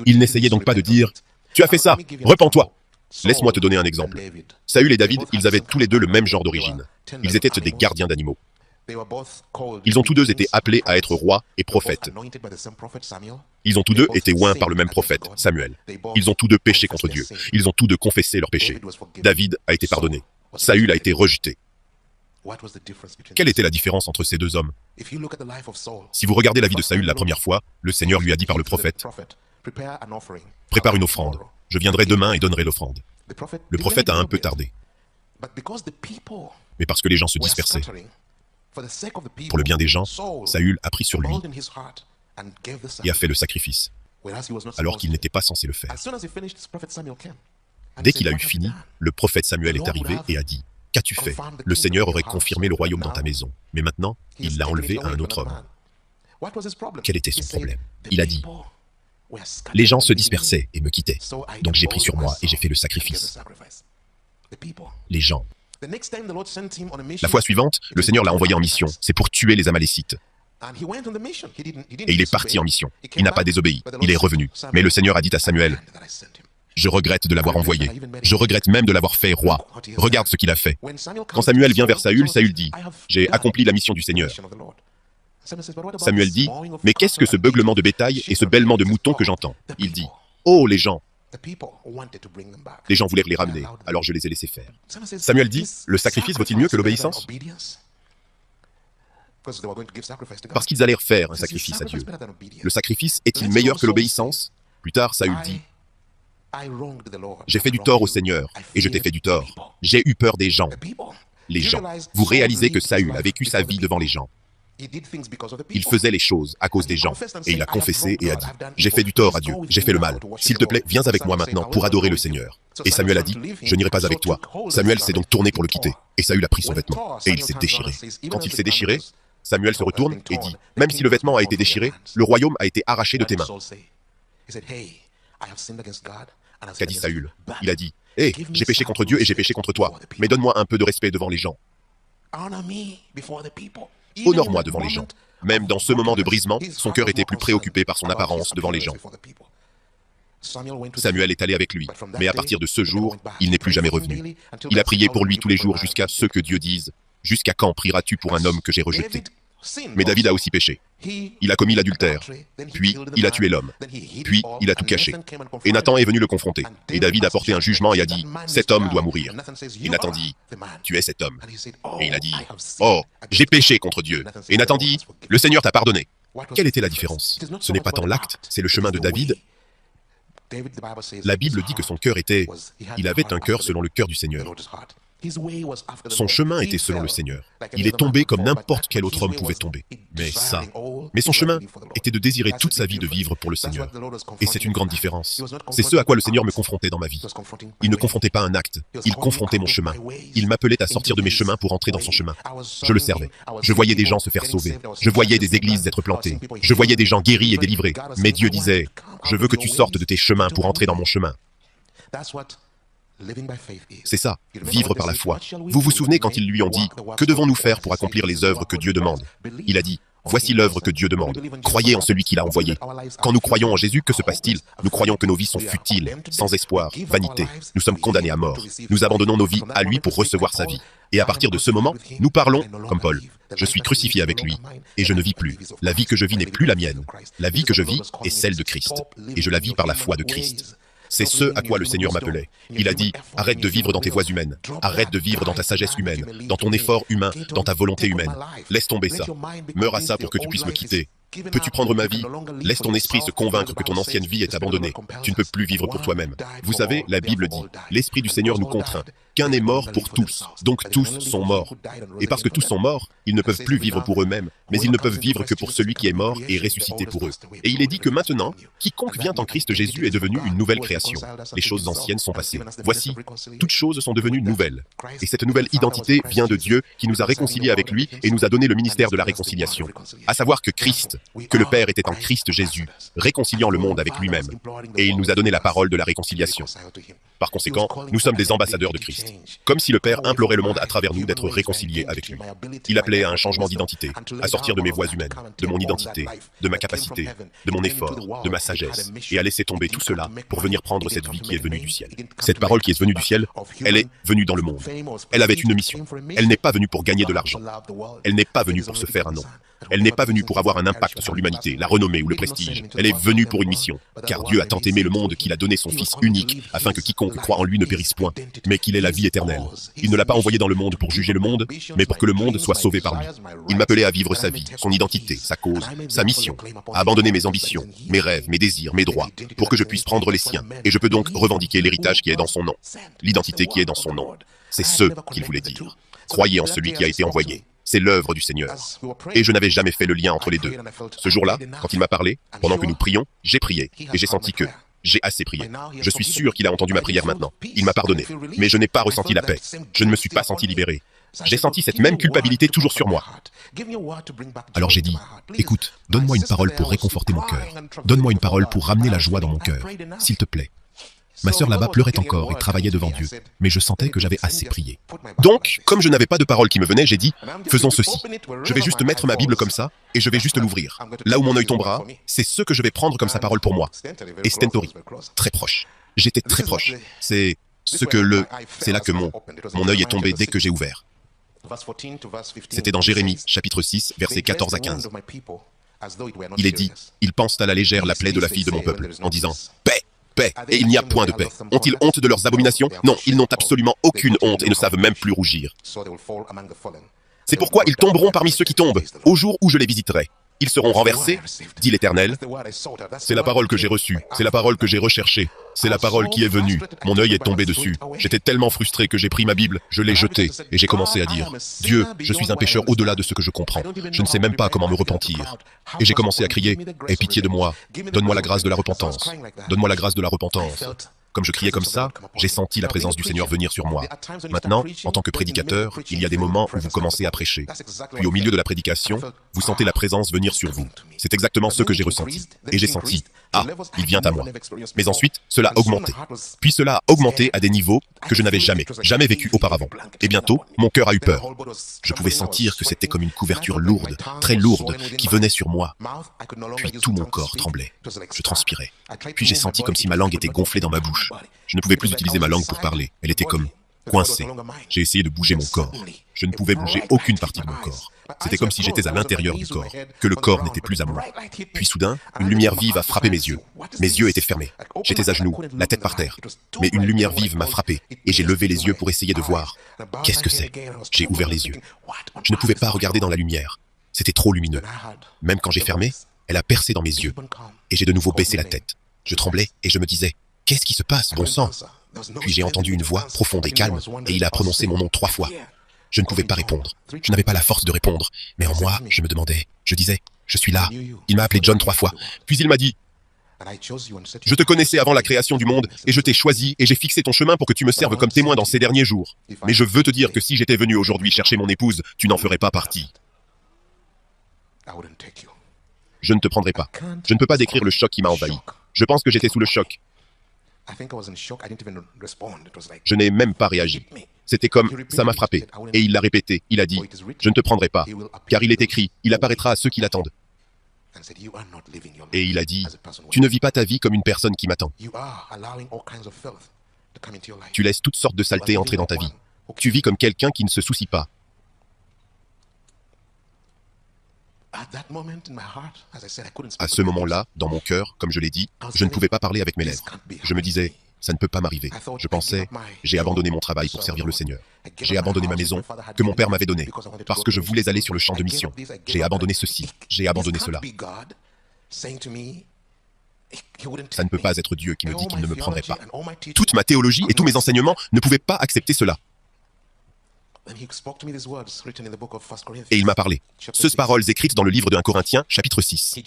Il n'essayait donc pas de dire « Tu as fait ça, repens-toi !» Laisse-moi te donner un exemple. Saül et David, ils avaient tous les deux le même genre d'origine. Ils étaient des gardiens d'animaux. Ils ont tous deux été appelés à être rois et prophètes. Ils ont tous deux été oints par le même prophète, Samuel. Ils ont tous deux péché contre Dieu. Ils ont tous deux confessé leurs péchés. David a été pardonné. Saül a été rejeté. Quelle était la différence entre ces deux hommes? Si vous regardez la vie de Saül la première fois, le Seigneur lui a dit par le prophète, « Prépare une offrande. Je viendrai demain et donnerai l'offrande. » Le prophète a un peu tardé. Mais parce que les gens se dispersaient, pour le bien des gens, Saül a pris sur lui et a fait le sacrifice, alors qu'il n'était pas censé le faire. Dès qu'il a eu fini, le prophète Samuel est arrivé et a dit, « Qu'as-tu fait? Le Seigneur aurait confirmé le royaume dans ta maison, mais maintenant, il l'a enlevé à un autre homme. » Quel était son problème? Il a dit, « Les gens se dispersaient et me quittaient, donc j'ai pris sur moi et j'ai fait le sacrifice. » Les gens. La fois suivante, le Seigneur l'a envoyé en mission. C'est pour tuer les Amalécites. Et il est parti en mission. Il n'a pas désobéi. Il est revenu. Mais le Seigneur a dit à Samuel, « Je regrette de l'avoir envoyé. Je regrette même de l'avoir fait roi. Regarde ce qu'il a fait. » Quand Samuel vient vers Saül, Saül dit, « J'ai accompli la mission du Seigneur. » Samuel dit, « Mais qu'est-ce que ce beuglement de bétail et ce bêlement de moutons que j'entends ?» Il dit, « Oh, les gens !» Les gens voulaient les ramener, alors je les ai laissés faire. Samuel dit, le sacrifice vaut-il mieux que l'obéissance? Parce qu'ils allèrent faire un sacrifice à Dieu. Le sacrifice est-il meilleur que l'obéissance? Plus tard, Saül dit, j'ai fait du tort au Seigneur, et je t'ai fait du tort. J'ai eu peur des gens. Les gens. Vous réalisez que Saül a vécu sa vie devant les gens. Il faisait les choses à cause des gens, et il a confessé et a dit, « J'ai fait du tort à Dieu, j'ai fait le mal. S'il te plaît, viens avec moi maintenant pour adorer le Seigneur. » Et Samuel a dit, « Je n'irai pas avec toi. » Samuel s'est donc tourné pour le quitter, et Saül a pris son vêtement, et il s'est déchiré. Quand il s'est déchiré, Samuel se retourne et dit, « Même si le vêtement a été déchiré, le royaume a été arraché de tes mains. » Qu'a dit Saül? Il a dit, « Hé, j'ai péché contre Dieu et j'ai péché contre toi, mais donne-moi un peu de respect devant les gens. Honore-moi devant les gens. » Même dans ce moment de brisement, son cœur était plus préoccupé par son apparence devant les gens. Samuel est allé avec lui, mais à partir de ce jour, il n'est plus jamais revenu. Il a prié pour lui tous les jours jusqu'à ce que Dieu dise, « Jusqu'à quand prieras-tu pour un homme que j'ai rejeté ?» Mais David a aussi péché. Il a commis l'adultère, puis il a tué l'homme, puis il a tout caché. Et Nathan est venu le confronter. Et David a porté un jugement et a dit, « Cet homme doit mourir. » Et Nathan dit, « Tu es cet homme. » Et il a dit, « Oh, j'ai péché contre Dieu. » Et Nathan dit, « Le Seigneur t'a pardonné. » Quelle était la différence? Ce n'est pas tant l'acte, c'est le chemin de David. La Bible dit que son cœur était... Il avait un cœur selon le cœur du Seigneur. Son chemin était selon le Seigneur. Il est tombé comme n'importe quel autre homme pouvait tomber. Mais son chemin était de désirer toute sa vie de vivre pour le Seigneur. Et c'est une grande différence. C'est ce à quoi le Seigneur me confrontait dans ma vie. Il ne confrontait pas un acte, il confrontait mon chemin. Il m'appelait à sortir de mes chemins pour entrer dans son chemin. Je le servais. Je voyais des gens se faire sauver. Je voyais des églises être plantées. Je voyais des gens guéris et délivrés. Mais Dieu disait, « Je veux que tu sortes de tes chemins pour entrer dans mon chemin. » C'est ça, vivre par la foi. Vous vous souvenez quand ils lui ont dit, « Que devons-nous faire pour accomplir les œuvres que Dieu demande ?» Il a dit, Voici l'œuvre que Dieu demande. Croyez en celui qu'il a envoyé. Quand nous croyons en Jésus, que se passe-t-il? Nous croyons que nos vies sont futiles, sans espoir, vanité. Nous sommes condamnés à mort. Nous abandonnons nos vies à lui pour recevoir sa vie. Et à partir de ce moment, nous parlons, comme Paul. Je suis crucifié avec lui, et je ne vis plus. La vie que je vis n'est plus la mienne. La vie que je vis est celle de Christ. Et je la vis par la foi de Christ. C'est ce à quoi le Seigneur m'appelait. Il a dit, arrête de vivre dans tes voies humaines. Arrête de vivre dans ta sagesse humaine, dans ton effort humain, dans ta volonté humaine. Laisse tomber ça. Meurs à ça pour que tu puisses me quitter. Peux-tu prendre ma vie? Laisse ton esprit se convaincre que ton ancienne vie est abandonnée. Tu ne peux plus vivre pour toi-même. Vous savez, la Bible dit, l'Esprit du Seigneur nous contraint. Qu'un est mort pour tous, donc tous sont morts. Et parce que tous sont morts, ils ne peuvent plus vivre pour eux-mêmes, mais ils ne peuvent vivre que pour celui qui est mort et ressuscité pour eux. Et il est dit que maintenant, quiconque vient en Christ Jésus est devenu une nouvelle création. Les choses anciennes sont passées. Voici, toutes choses sont devenues nouvelles. Et cette nouvelle identité vient de Dieu qui nous a réconciliés avec lui et nous a donné le ministère de la réconciliation. À savoir que Christ, que le Père était en Christ Jésus, réconciliant le monde avec lui-même. Et il nous a donné la parole de la réconciliation. Par conséquent, nous sommes des ambassadeurs de Christ. Comme si le Père implorait le monde à travers nous d'être réconciliés avec lui. Il appelait à un changement d'identité, à sortir de mes voies humaines, de mon identité, de ma capacité, de mon effort, de ma sagesse, et à laisser tomber tout cela pour venir prendre cette vie qui est venue du ciel. Cette parole qui est venue du ciel, elle est venue dans le monde. Elle avait une mission. Elle n'est pas venue pour gagner de l'argent. Elle n'est pas venue pour se faire un nom. Elle n'est pas venue pour avoir un impact sur l'humanité, la renommée ou le prestige. Elle est venue pour une mission. Car Dieu a tant aimé le monde qu'il a donné son Fils unique, afin que quiconque croit en lui ne périsse point, mais qu'il ait la vie éternelle. Il ne l'a pas envoyé dans le monde pour juger le monde, mais pour que le monde soit sauvé par lui. Il m'appelait à vivre sa vie, son identité, sa cause, sa mission, à abandonner mes ambitions, mes rêves, mes désirs, mes droits, pour que je puisse prendre les siens. Et je peux donc revendiquer l'héritage qui est dans son nom, l'identité qui est dans son nom. C'est ce qu'il voulait dire. Croyez en celui qui a été envoyé. C'est l'œuvre du Seigneur. Et je n'avais jamais fait le lien entre les deux. Ce jour-là, quand il m'a parlé, pendant que nous prions, j'ai prié, et j'ai senti que j'ai assez prié. Je suis sûr qu'il a entendu ma prière maintenant. Il m'a pardonné. Mais je n'ai pas ressenti la paix. Je ne me suis pas senti libéré. J'ai senti cette même culpabilité toujours sur moi. Alors j'ai dit, écoute, donne-moi une parole pour réconforter mon cœur. Donne-moi une parole pour ramener la joie dans mon cœur. S'il te plaît. Ma sœur là-bas pleurait encore et travaillait devant Dieu, mais je sentais que j'avais assez prié. Donc, comme je n'avais pas de parole qui me venait, j'ai dit, faisons ceci. Je vais juste mettre ma Bible comme ça, et je vais juste l'ouvrir. Là où mon œil tombera, c'est ce que je vais prendre comme sa parole pour moi. Et Stentori, très proche. J'étais très proche. C'est là que mon œil est tombé dès que j'ai ouvert. C'était dans Jérémie, chapitre 6, versets 14 à 15. Il est dit, ils pensent à la légère la plaie de la fille de mon peuple, en disant, paix. Paix, et il n'y a point de paix. Ont-ils honte de leurs abominations? Non, ils n'ont absolument aucune honte et ne savent même plus rougir. C'est pourquoi ils tomberont parmi ceux qui tombent, au jour où je les visiterai. Ils seront renversés, dit l'Éternel. C'est la parole que j'ai reçue, c'est la parole que j'ai recherchée, c'est la parole qui est venue. Mon œil est tombé dessus. J'étais tellement frustré que j'ai pris ma Bible, je l'ai jetée, et j'ai commencé à dire, Dieu, je suis un pécheur au-delà de ce que je comprends. Je ne sais même pas comment me repentir. Et j'ai commencé à crier, aie pitié de moi, donne-moi la grâce de la repentance. Donne-moi la grâce de la repentance. Comme je criais comme ça, j'ai senti la présence du Seigneur venir sur moi. Maintenant, en tant que prédicateur, il y a des moments où vous commencez à prêcher. Puis au milieu de la prédication, vous sentez la présence venir sur vous. C'est exactement ce que j'ai ressenti. Et j'ai senti, ah, il vient à moi. Mais ensuite, cela a augmenté. Puis cela a augmenté à des niveaux que je n'avais jamais vécu auparavant. Et bientôt, mon cœur a eu peur. Je pouvais sentir que c'était comme une couverture lourde, très lourde, qui venait sur moi. Puis tout mon corps tremblait. Je transpirais. Puis j'ai senti comme si ma langue était gonflée dans ma bouche. Je ne pouvais plus utiliser ma langue pour parler. Elle était comme coincée. J'ai essayé de bouger mon corps. Je ne pouvais bouger aucune partie de mon corps. C'était comme si j'étais à l'intérieur du corps, que le corps n'était plus à moi. Puis soudain, une lumière vive a frappé mes yeux. Mes yeux étaient fermés. J'étais à genoux, la tête par terre. Mais une lumière vive m'a frappé, et j'ai levé les yeux pour essayer de voir. Qu'est-ce que c'est? J'ai ouvert les yeux. Je ne pouvais pas regarder dans la lumière. C'était trop lumineux. Même quand j'ai fermé, elle a percé dans mes yeux. Et j'ai de nouveau baissé la tête. Je tremblais, et je me disais, qu'est-ce qui se passe, bon sang? Puis j'ai entendu une voix profonde et calme, et il a prononcé mon nom 3 fois. Je ne pouvais pas répondre. Je n'avais pas la force de répondre. Mais en moi, je me demandais, je disais, je suis là. Il m'a appelé John 3 fois. Puis il m'a dit, je te connaissais avant la création du monde, et je t'ai choisi, et j'ai fixé ton chemin pour que tu me serves comme témoin dans ces derniers jours. Mais je veux te dire que si j'étais venu aujourd'hui chercher mon épouse, tu n'en ferais pas partie. Je ne te prendrai pas. Je ne peux pas décrire le choc qui m'a envahi. Je pense que j'étais sous le choc. Je n'ai même pas réagi. C'était comme, ça m'a frappé. Et il l'a répété, il a dit, je ne te prendrai pas, car il est écrit, il apparaîtra à ceux qui l'attendent. Et il a dit, tu ne vis pas ta vie comme une personne qui m'attend. Tu laisses toutes sortes de saletés entrer dans ta vie. Tu vis comme quelqu'un qui ne se soucie pas. À ce moment-là, dans mon cœur, comme je l'ai dit, je ne pouvais pas parler avec mes lèvres. Je me disais, ça ne peut pas m'arriver. Je pensais, j'ai abandonné mon travail pour servir le Seigneur. J'ai abandonné ma maison que mon père m'avait donnée, parce que je voulais aller sur le champ de mission. J'ai abandonné ceci, j'ai abandonné cela. Ça ne peut pas être Dieu qui me dit qu'il ne me prendrait pas. Toute ma théologie et tous mes enseignements ne pouvaient pas accepter cela. Et il m'a parlé. Ces paroles écrites dans le livre de 1 Corinthiens, chapitre 6.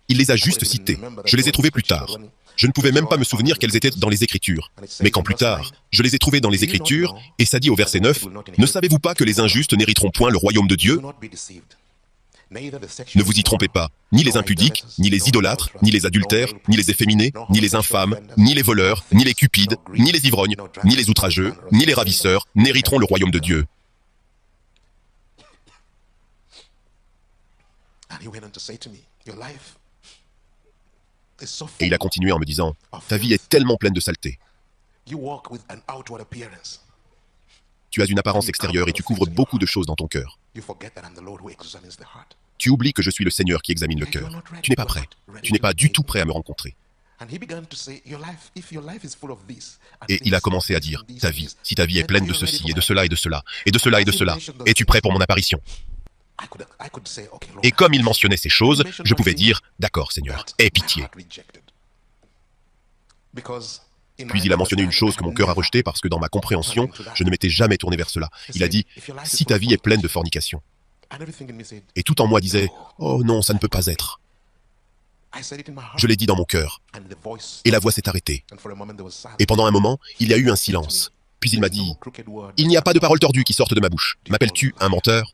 Il les a juste citées. Je les ai trouvées plus tard. Je ne pouvais même pas me souvenir qu'elles étaient dans les Écritures. Mais quand plus tard, je les ai trouvées dans les Écritures, et ça dit au verset 9, « Ne savez-vous pas que les injustes n'hériteront point le royaume de Dieu ?» Ne vous y trompez pas, ni les impudiques, ni les idolâtres, ni les adultères, ni les efféminés, ni les infâmes, ni les voleurs, ni les cupides, ni les ivrognes, ni les outrageux, ni les ravisseurs n'hériteront le royaume de Dieu. Et il a continué en me disant, ta vie est tellement pleine de saleté. Tu as une apparence extérieure et tu couvres beaucoup de choses dans ton cœur. Tu oublies que je suis le Seigneur qui examine le cœur. Tu n'es pas prêt. Tu n'es pas du tout prêt à me rencontrer. Et il a commencé à dire, ta vie, si ta vie est pleine de ceci et de cela et de cela, et de cela et de cela, es-tu prêt pour mon apparition? Et comme il mentionnait ces choses, je pouvais dire, d'accord Seigneur, aie pitié. Puis il a mentionné une chose que mon cœur a rejetée parce que dans ma compréhension, je ne m'étais jamais tourné vers cela. Il a dit, si ta vie est pleine de fornication. Et tout en moi disait, oh non, ça ne peut pas être. Je l'ai dit dans mon cœur. Et la voix s'est arrêtée. Et pendant un moment, il y a eu un silence. Puis il m'a dit, il n'y a pas de paroles tordues qui sortent de ma bouche. M'appelles-tu un menteur?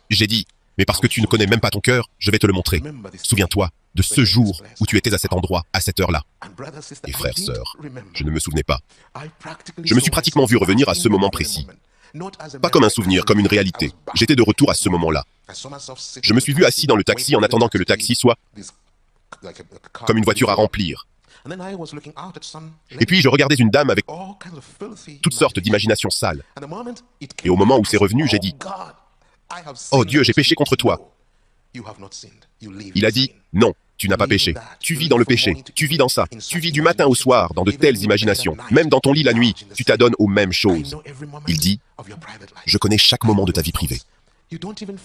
J'ai dit, mais parce que tu ne connais même pas ton cœur, je vais te le montrer. Souviens-toi de ce jour où tu étais à cet endroit, à cette heure-là. Et frères, sœurs, je ne me souvenais pas. Je me suis pratiquement vu revenir à ce moment précis. Pas comme un souvenir, comme une réalité. J'étais de retour à ce moment-là. Je me suis vu assis dans le taxi en attendant que le taxi soit comme une voiture à remplir. Et puis je regardais une dame avec toutes sortes d'imaginations sales. Et au moment où c'est revenu, j'ai dit, « Oh Dieu, j'ai péché contre toi. » Il a dit, « Non, tu n'as pas péché. Tu vis dans le péché. Tu vis dans ça. Tu vis du matin au soir dans de telles imaginations. Même dans ton lit la nuit, tu t'adonnes aux mêmes choses. » Il dit, « Je connais chaque moment de ta vie privée.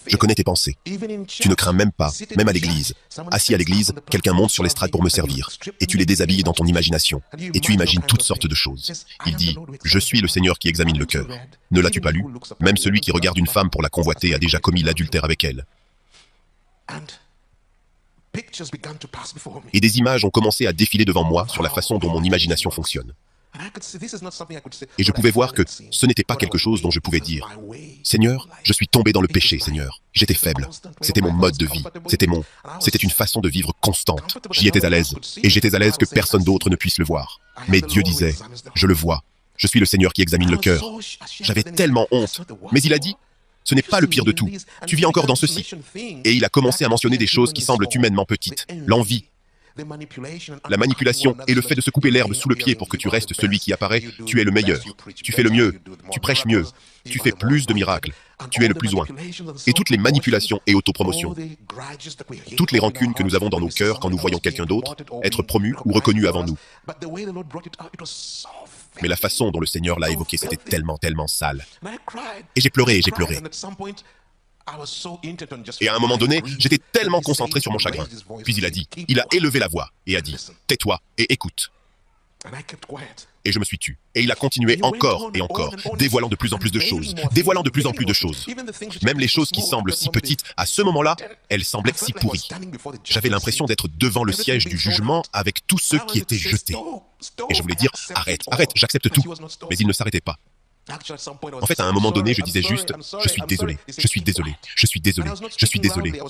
Je connais tes pensées. Tu ne crains même pas, même à l'église. Assis à l'église, quelqu'un monte sur l'estrade pour me servir. Et tu les déshabilles dans ton imagination. Et tu imagines toutes sortes de choses. Il dit, je suis le Seigneur qui examine le cœur. Ne l'as-tu pas lu? Même celui qui regarde une femme pour la convoiter a déjà commis l'adultère avec elle. Et des images ont commencé à défiler devant moi sur la façon dont mon imagination fonctionne. Et je pouvais voir que ce n'était pas quelque chose dont je pouvais dire « Seigneur, je suis tombé dans le péché, Seigneur. J'étais faible. C'était mon mode de vie. C'était une façon de vivre constante. J'y étais à l'aise. Et j'étais à l'aise que personne d'autre ne puisse le voir. Mais Dieu disait « Je le vois. Je suis le Seigneur qui examine le cœur. » J'avais tellement honte. Mais il a dit « Ce n'est pas le pire de tout. Tu vis encore dans ceci. » Et il a commencé à mentionner des choses qui semblent humainement petites. L'envie. La manipulation et le fait de se couper l'herbe sous le pied pour que tu restes celui qui apparaît, tu es le meilleur. Tu fais le mieux. Tu prêches mieux. Tu fais plus de miracles. Tu es le plus loin. Et toutes les manipulations et autopromotions. Toutes les rancunes que nous avons dans nos cœurs quand nous voyons quelqu'un d'autre être promu ou reconnu avant nous. Mais la façon dont le Seigneur l'a évoqué, c'était tellement, tellement sale. Et j'ai pleuré, et j'ai pleuré. Et à un moment donné, j'étais tellement concentré sur mon chagrin. Puis il a élevé la voix et a dit « Tais-toi et écoute ». Et je me suis tu. Et il a continué encore et encore, dévoilant de plus en plus de choses, dévoilant de plus en plus de choses. Même les choses qui semblent si petites, à ce moment-là, elles semblaient si pourries. J'avais l'impression d'être devant le siège du jugement avec tous ceux qui étaient jetés. Et je voulais dire « Arrête, arrête, j'accepte tout ». Mais il ne s'arrêtait pas. En fait, à un moment donné, je disais juste « Je suis désolé, je suis désolé, je suis désolé, je suis désolé ».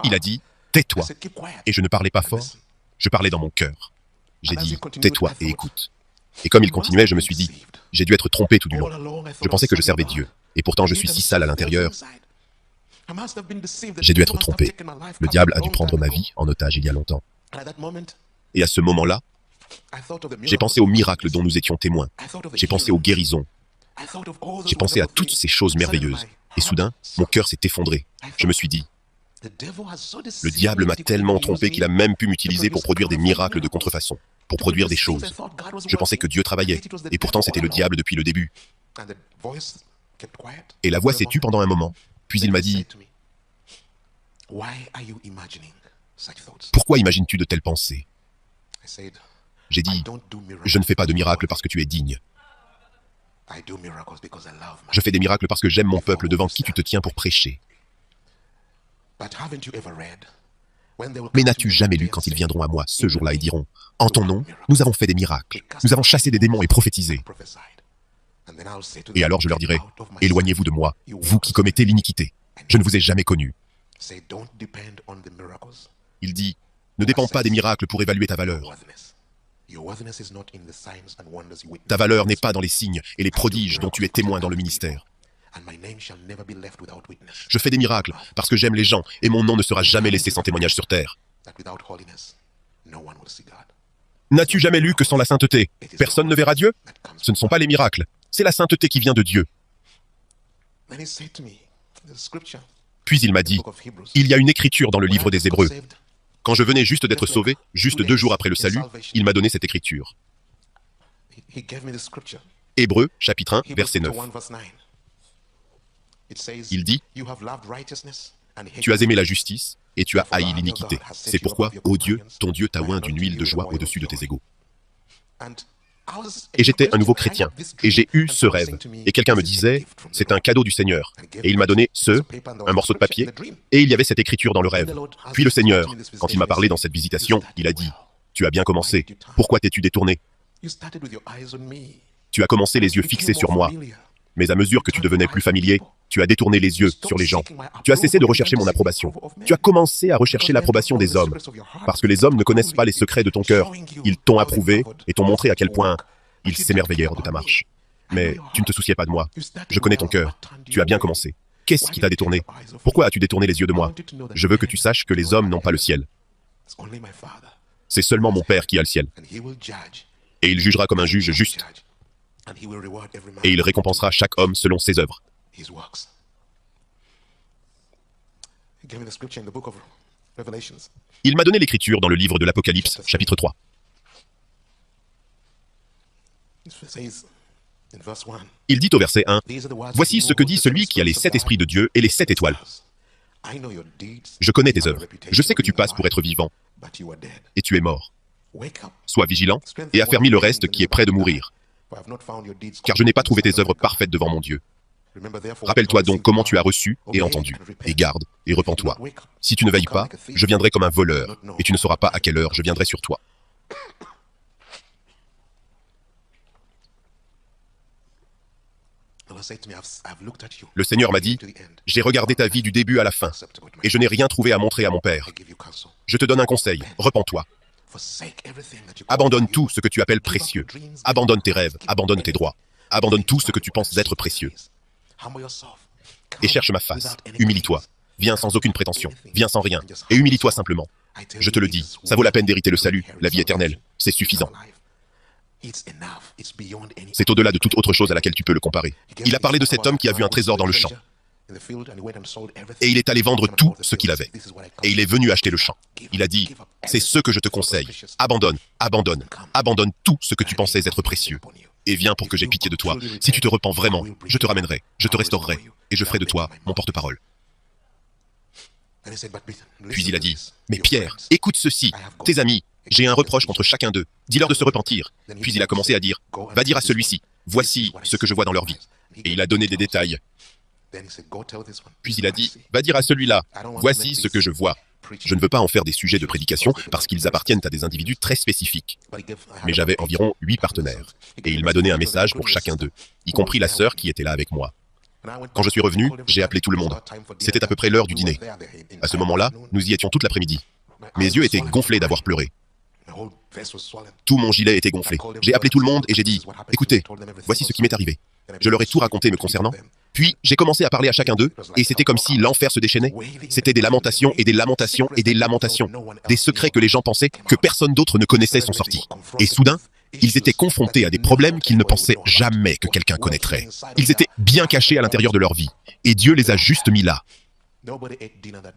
Il a dit « Tais-toi ». Et je ne parlais pas fort, je parlais dans mon cœur. J'ai dit, tais-toi et écoute. Et comme il continuait, je me suis dit, j'ai dû être trompé tout du long. Je pensais que je servais Dieu. Et pourtant, je suis si sale à l'intérieur. J'ai dû être trompé. Le diable a dû prendre ma vie en otage il y a longtemps. Et à ce moment-là, j'ai pensé aux miracles dont nous étions témoins. J'ai pensé aux guérisons. J'ai pensé à toutes ces choses merveilleuses. Et soudain, mon cœur s'est effondré. Je me suis dit, le diable m'a tellement trompé qu'il a même pu m'utiliser pour produire des miracles de contrefaçon, pour produire des choses. Je pensais que Dieu travaillait, et pourtant c'était le diable depuis le début. Et la voix s'est tue pendant un moment, puis il m'a dit, pourquoi imagines-tu de telles pensées? J'ai dit, je ne fais pas de miracles parce que tu es digne. Je fais des miracles parce que j'aime mon peuple devant qui tu te tiens pour prêcher. Mais n'as-tu jamais lu quand ils viendront à moi ce jour-là et diront, en ton nom, nous avons fait des miracles, nous avons chassé des démons et prophétisé. Et alors je leur dirai, éloignez-vous de moi, vous qui commettez l'iniquité. Je ne vous ai jamais connu. Il dit, ne dépends pas des miracles pour évaluer ta valeur. Ta valeur n'est pas dans les signes et les prodiges dont tu es témoin dans le ministère. Je fais des miracles parce que j'aime les gens et mon nom ne sera jamais laissé sans témoignage sur terre. N'as-tu jamais lu que sans la sainteté, personne ne verra Dieu? Ce ne sont pas les miracles, c'est la sainteté qui vient de Dieu. Puis il m'a dit, il y a une écriture dans le livre des Hébreux. Quand je venais juste d'être sauvé, juste 2 jours après le salut, il m'a donné cette écriture. Hébreux, chapitre 1, verset 9. Il dit, tu as aimé la justice et tu as haï l'iniquité. C'est pourquoi, ô Dieu, ton Dieu t'a oint d'une huile de joie au-dessus de tes égaux. Et j'étais un nouveau chrétien, et j'ai eu ce rêve. Et quelqu'un me disait, c'est un cadeau du Seigneur. Et il m'a donné un morceau de papier, et il y avait cette écriture dans le rêve. Puis le Seigneur, quand il m'a parlé dans cette visitation, il a dit, tu as bien commencé, pourquoi t'es-tu détourné? Tu as commencé les yeux fixés sur moi. Mais à mesure que tu devenais plus familier, tu as détourné les yeux sur les gens. Tu as cessé de rechercher mon approbation. Tu as commencé à rechercher l'approbation des hommes. Parce que les hommes ne connaissent pas les secrets de ton cœur. Ils t'ont approuvé et t'ont montré à quel point ils s'émerveillèrent de ta marche. Mais tu ne te souciais pas de moi. Je connais ton cœur. Tu as bien commencé. Qu'est-ce qui t'a détourné? Pourquoi as-tu détourné les yeux de moi? Je veux que tu saches que les hommes n'ont pas le ciel. C'est seulement mon Père qui a le ciel. Et il jugera comme un juge juste. Et il récompensera chaque homme selon ses œuvres. Il m'a donné l'écriture dans le livre de l'Apocalypse, chapitre 3. Il dit au verset 1, « Voici ce que dit celui qui a les 7 esprits de Dieu et les 7 étoiles. Je connais tes œuvres. Je sais que tu passes pour être vivant, et tu es mort. Sois vigilant et affermis le reste qui est près de mourir. Car je n'ai pas trouvé tes œuvres parfaites devant mon Dieu. Rappelle-toi donc comment tu as reçu et entendu, et garde, et repens-toi. Si tu ne veilles pas, je viendrai comme un voleur, et tu ne sauras pas à quelle heure je viendrai sur toi. » Le Seigneur m'a dit, « J'ai regardé ta vie du début à la fin, et je n'ai rien trouvé à montrer à mon Père. Je te donne un conseil, repens-toi. Abandonne tout ce que tu appelles précieux. Abandonne tes rêves, abandonne tes droits. Abandonne tout ce que tu penses être précieux. Et cherche ma face. Humilie-toi. Viens sans aucune prétention. Viens sans rien. Et humilie-toi simplement. Je te le dis, ça vaut la peine d'hériter le salut, la vie éternelle. C'est suffisant. C'est au-delà de toute autre chose à laquelle tu peux le comparer. Il a parlé de cet homme qui a vu un trésor dans le champ. Et il est allé vendre tout ce qu'il avait. Et il est venu acheter le champ. Il a dit, c'est ce que je te conseille. Abandonne, abandonne, abandonne tout ce que tu pensais être précieux. Et viens pour que j'aie pitié de toi. Si tu te repens vraiment, je te ramènerai, je te restaurerai, et je ferai de toi mon porte-parole. Puis il a dit, mais Pierre, écoute ceci, tes amis, j'ai un reproche contre chacun d'eux, dis-leur de se repentir. Puis il a commencé à dire, va dire à celui-ci, voici ce que je vois dans leur vie. Et il a donné des détails. Puis il a dit, va dire à celui-là, voici ce que je vois. Je ne veux pas en faire des sujets de prédication parce qu'ils appartiennent à des individus très spécifiques. Mais j'avais environ 8 partenaires. Et il m'a donné un message pour chacun d'eux, y compris la sœur qui était là avec moi. Quand je suis revenu, j'ai appelé tout le monde. C'était à peu près l'heure du dîner. À ce moment-là, nous y étions toute l'après-midi. Mes yeux étaient gonflés d'avoir pleuré. Tout mon gilet était gonflé. J'ai appelé tout le monde et j'ai dit « Écoutez, voici ce qui m'est arrivé. » Je leur ai tout raconté me concernant. Puis, j'ai commencé à parler à chacun d'eux, et c'était comme si l'enfer se déchaînait. C'était des lamentations et des lamentations et des lamentations. Des secrets que les gens pensaient que personne d'autre ne connaissait sont sortis. Et soudain, ils étaient confrontés à des problèmes qu'ils ne pensaient jamais que quelqu'un connaîtrait. Ils étaient bien cachés à l'intérieur de leur vie. Et Dieu les a juste mis là.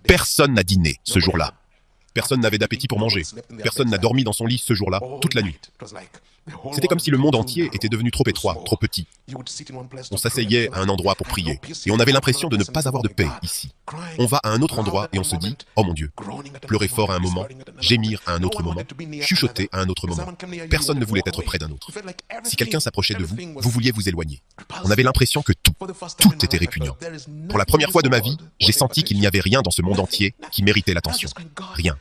Personne n'a dîné ce jour-là. Personne n'avait d'appétit pour manger. Personne n'a dormi dans son lit ce jour-là, toute la nuit. C'était comme si le monde entier était devenu trop étroit, trop petit. On s'asseyait à un endroit pour prier, et on avait l'impression de ne pas avoir de paix ici. On va à un autre endroit et on se dit « Oh mon Dieu !» Pleurer fort à un moment, gémir à un autre moment, chuchoter à un autre moment. Personne ne voulait être près d'un autre. Si quelqu'un s'approchait de vous, vous vouliez vous éloigner. On avait l'impression que tout était répugnant. Pour la première fois de ma vie, j'ai senti qu'il n'y avait rien dans ce monde entier qui méritait l'attention. Rien.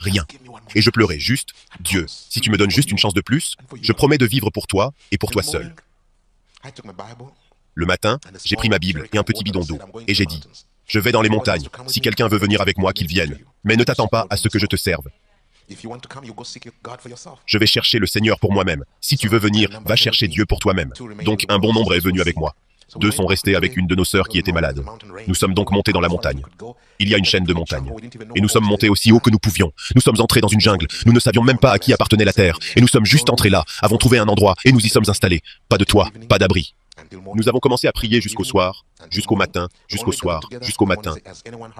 Rien. Et je pleurais juste « Dieu, si tu me donnes juste une chance de plus, je promets de vivre pour toi et pour toi seul. » Le matin, j'ai pris ma Bible et un petit bidon d'eau, et j'ai dit « Je vais dans les montagnes, si quelqu'un veut venir avec moi, qu'il vienne. Mais ne t'attends pas à ce que je te serve. Je vais chercher le Seigneur pour moi-même. Si tu veux venir, va chercher Dieu pour toi-même. » Donc un bon nombre est venu avec moi. 2 sont restés avec une de nos sœurs qui était malade. Nous sommes donc montés dans la montagne. Il y a une chaîne de montagnes. Et nous sommes montés aussi haut que nous pouvions. Nous sommes entrés dans une jungle. Nous ne savions même pas à qui appartenait la terre. Et nous sommes juste entrés là, avons trouvé un endroit, et nous y sommes installés. Pas de toit, pas d'abri. Nous avons commencé à prier jusqu'au soir, jusqu'au matin, jusqu'au soir, jusqu'au matin.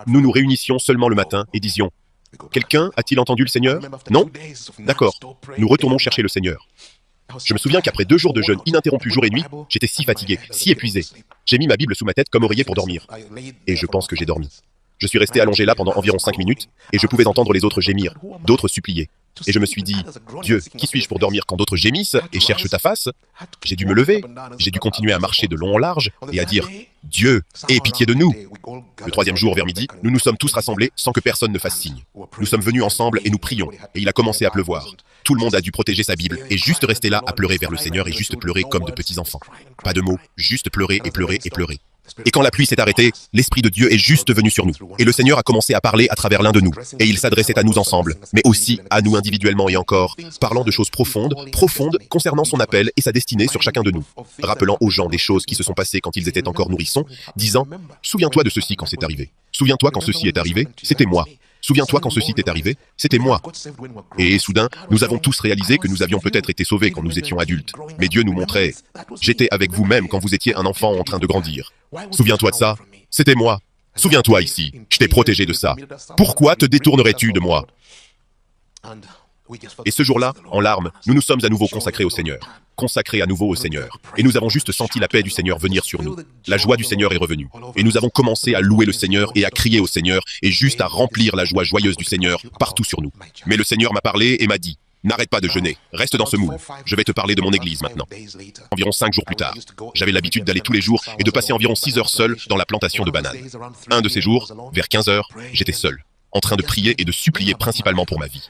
Nous nous réunissions seulement le matin et disions « Quelqu'un a-t-il entendu le Seigneur? Non? D'accord. Nous retournons chercher le Seigneur. » Je me souviens qu'après 2 jours de jeûne ininterrompu jour et nuit, j'étais si fatigué, si épuisé. J'ai mis ma Bible sous ma tête comme oreiller pour dormir. Et je pense que j'ai dormi. Je suis resté allongé là pendant environ 5 minutes, et je pouvais entendre les autres gémir, d'autres supplier. Et je me suis dit, Dieu, qui suis-je pour dormir quand d'autres gémissent et cherchent ta face? J'ai dû me lever, j'ai dû continuer à marcher de long en large et à dire, Dieu, aie pitié de nous. Le 3e jour, vers midi, nous nous sommes tous rassemblés sans que personne ne fasse signe. Nous sommes venus ensemble et nous prions, et il a commencé à pleuvoir. Tout le monde a dû protéger sa Bible et juste rester là à pleurer vers le Seigneur et juste pleurer comme de petits enfants. Pas de mots, juste pleurer et pleurer et pleurer. Et quand la pluie s'est arrêtée, l'Esprit de Dieu est juste venu sur nous. Et le Seigneur a commencé à parler à travers l'un de nous. Et il s'adressait à nous ensemble, mais aussi à nous individuellement et encore, parlant de choses profondes concernant son appel et sa destinée sur chacun de nous. Rappelant aux gens des choses qui se sont passées quand ils étaient encore nourrissons, disant « Souviens-toi de ceci quand c'est arrivé. Souviens-toi quand ceci est arrivé, c'était moi. Souviens-toi quand ceci t'est arrivé, c'était moi. » Et soudain, nous avons tous réalisé que nous avions peut-être été sauvés quand nous étions adultes. Mais Dieu nous montrait « J'étais avec vous-même quand vous étiez un enfant en train de grandir. Souviens-toi de ça, c'était moi. Souviens-toi ici, je t'ai protégé de ça. Pourquoi te détournerais-tu de moi ?» Et ce jour-là, en larmes, nous nous sommes à nouveau consacrés au Seigneur. Consacrés à nouveau au Seigneur. Et nous avons juste senti la paix du Seigneur venir sur nous. La joie du Seigneur est revenue. Et nous avons commencé à louer le Seigneur et à crier au Seigneur et juste à remplir la joie joyeuse du Seigneur partout sur nous. Mais le Seigneur m'a parlé et m'a dit, n'arrête pas de jeûner, reste dans ce moule. Je vais te parler de mon église maintenant. Environ 5 jours plus tard, j'avais l'habitude d'aller tous les jours et de passer environ 6 heures seul dans la plantation de bananes. Un de ces jours, vers 15 heures, j'étais seul, en train de prier et de supplier principalement pour ma vie.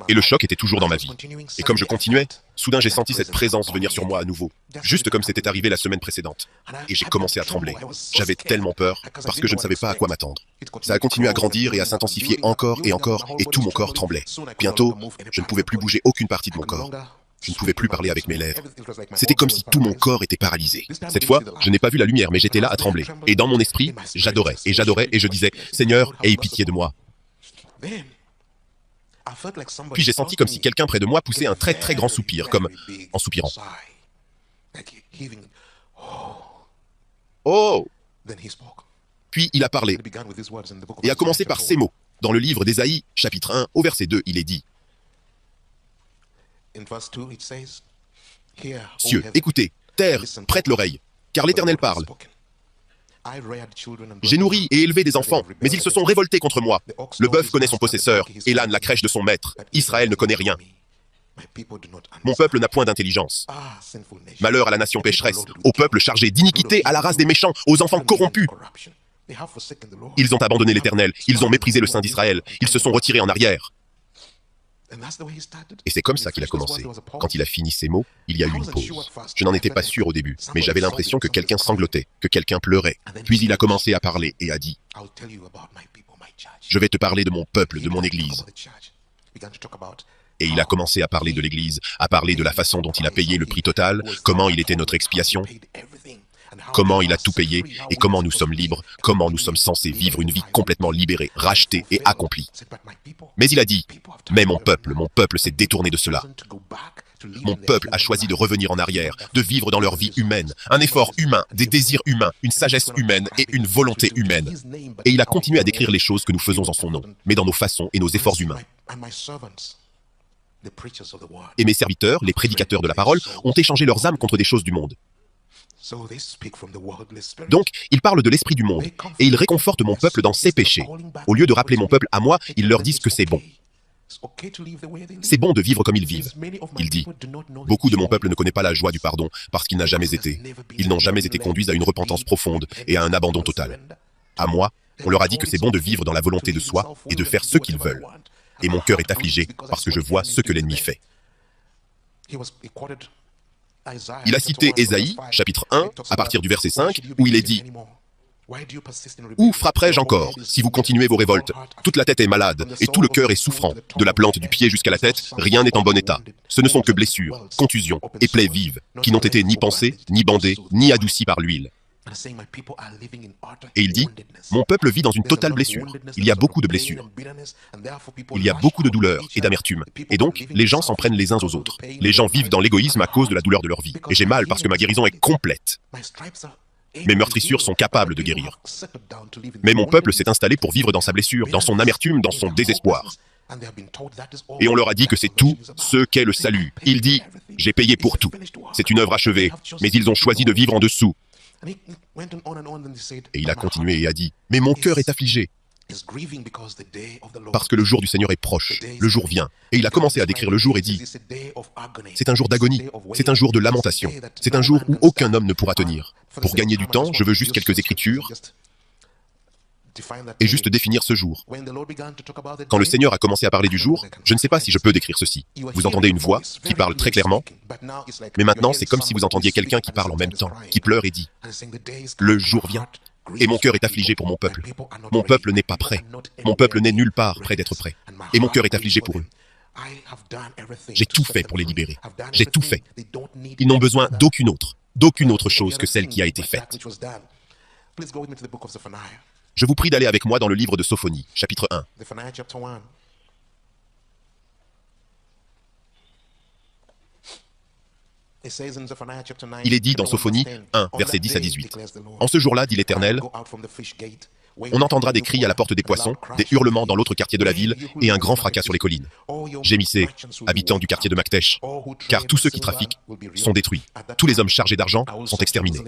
Et le choc était toujours dans ma vie. Et comme je continuais, soudain j'ai senti cette présence venir sur moi à nouveau, juste comme c'était arrivé la semaine précédente. Et j'ai commencé à trembler. J'avais tellement peur, parce que je ne savais pas à quoi m'attendre. Ça a continué à grandir et à s'intensifier encore, et tout mon corps tremblait. Bientôt, je ne pouvais plus bouger aucune partie de mon corps. Je ne pouvais plus parler avec mes lèvres. C'était comme si tout mon corps était paralysé. Cette fois, je n'ai pas vu la lumière, mais j'étais là à trembler. Et dans mon esprit, j'adorais, et je disais, « Seigneur, aie pitié de moi. » Puis j'ai senti comme si quelqu'un près de moi poussait un très très grand soupir, comme en soupirant. Oh! Puis il a parlé, et a commencé par ces mots. Dans le livre d'Ésaïe, chapitre 1, au verset 2, il est dit « Cieux, écoutez, terre, prête l'oreille, car l'Éternel parle. J'ai nourri et élevé des enfants, mais ils se sont révoltés contre moi. Le bœuf connaît son possesseur, et l'âne la crèche de son maître. Israël ne connaît rien. Mon peuple n'a point d'intelligence. Malheur à la nation pécheresse, au peuple chargé d'iniquité, à la race des méchants, aux enfants corrompus. Ils ont abandonné l'Éternel, ils ont méprisé le Saint d'Israël, ils se sont retirés en arrière. » Et c'est comme ça qu'il a commencé. Quand il a fini ces mots, il y a eu une pause. Je n'en étais pas sûr au début, mais j'avais l'impression que quelqu'un sanglotait, que quelqu'un pleurait. Puis il a commencé à parler et a dit « Je vais te parler de mon peuple, de mon Église. » Et il a commencé à parler de l'Église, à parler de la façon dont il a payé le prix total, comment il était notre expiation, comment il a tout payé et comment nous sommes libres, comment nous sommes censés vivre une vie complètement libérée, rachetée et accomplie. Mais il a dit, mais mon peuple s'est détourné de cela. Mon peuple a choisi de revenir en arrière, de vivre dans leur vie humaine, un effort humain, des désirs humains, une sagesse humaine et une volonté humaine. Et il a continué à décrire les choses que nous faisons en son nom, mais dans nos façons et nos efforts humains. Et mes serviteurs, les prédicateurs de la parole, ont échangé leurs âmes contre des choses du monde. Donc, ils parlent de l'esprit du monde, et ils réconfortent mon peuple dans ses péchés. Au lieu de rappeler mon peuple à moi, ils leur disent que c'est bon. C'est bon de vivre comme ils vivent. Il dit, beaucoup de mon peuple ne connaît pas la joie du pardon parce qu'il n'a jamais été. Ils n'ont jamais été conduits à une repentance profonde et à un abandon total. À moi, on leur a dit que c'est bon de vivre dans la volonté de soi et de faire ce qu'ils veulent. Et mon cœur est affligé parce que je vois ce que l'ennemi fait. Il a cité Ésaïe, chapitre 1, à partir du verset 5, où il est dit « Où frapperai-je encore, si vous continuez vos révoltes? Toute la tête est malade, et tout le cœur est souffrant. De la plante du pied jusqu'à la tête, rien n'est en bon état. Ce ne sont que blessures, contusions et plaies vives, qui n'ont été ni pansées, ni bandées, ni adoucies par l'huile. » Et il dit, mon peuple vit dans une totale blessure. Il y a beaucoup de blessures. Il y a beaucoup de douleur et d'amertume. Et donc, les gens s'en prennent les uns aux autres. Les gens vivent dans l'égoïsme à cause de la douleur de leur vie. Et j'ai mal parce que ma guérison est complète. Mes meurtrissures sont capables de guérir. Mais mon peuple s'est installé pour vivre dans sa blessure, dans son amertume, dans son désespoir. Et on leur a dit que c'est tout ce qu'est le salut. Il dit, j'ai payé pour tout. C'est une œuvre achevée, mais ils ont choisi de vivre en dessous. Et il a continué et a dit, mais mon cœur est affligé. Parce que le jour du Seigneur est proche, le jour vient. Et il a commencé à décrire le jour et dit, c'est un jour d'agonie, c'est un jour de lamentation, c'est un jour où aucun homme ne pourra tenir. Pour gagner du temps, je veux juste quelques écritures et juste définir ce jour. Quand le Seigneur a commencé à parler du jour, je ne sais pas si je peux décrire ceci. Vous entendez une voix qui parle très clairement, mais maintenant c'est comme si vous entendiez quelqu'un qui parle en même temps, qui pleure et dit, le jour vient. Et mon cœur est affligé pour mon peuple. Mon peuple n'est pas prêt. Mon peuple n'est nulle part près d'être prêt. Et mon cœur est affligé pour eux. J'ai tout fait pour les libérer. J'ai tout fait. Ils n'ont besoin d'aucune autre chose que celle qui a été faite. Je vous prie d'aller avec moi dans le livre de Sophonie, chapitre 1. Il est dit dans Sophonie 1, versets 10 à 18. En ce jour-là, dit l'Éternel, on entendra des cris à la porte des poissons, des hurlements dans l'autre quartier de la ville et un grand fracas sur les collines. Gémissez, habitants du quartier de Maktesh, car tous ceux qui trafiquent sont détruits. Tous les hommes chargés d'argent sont exterminés.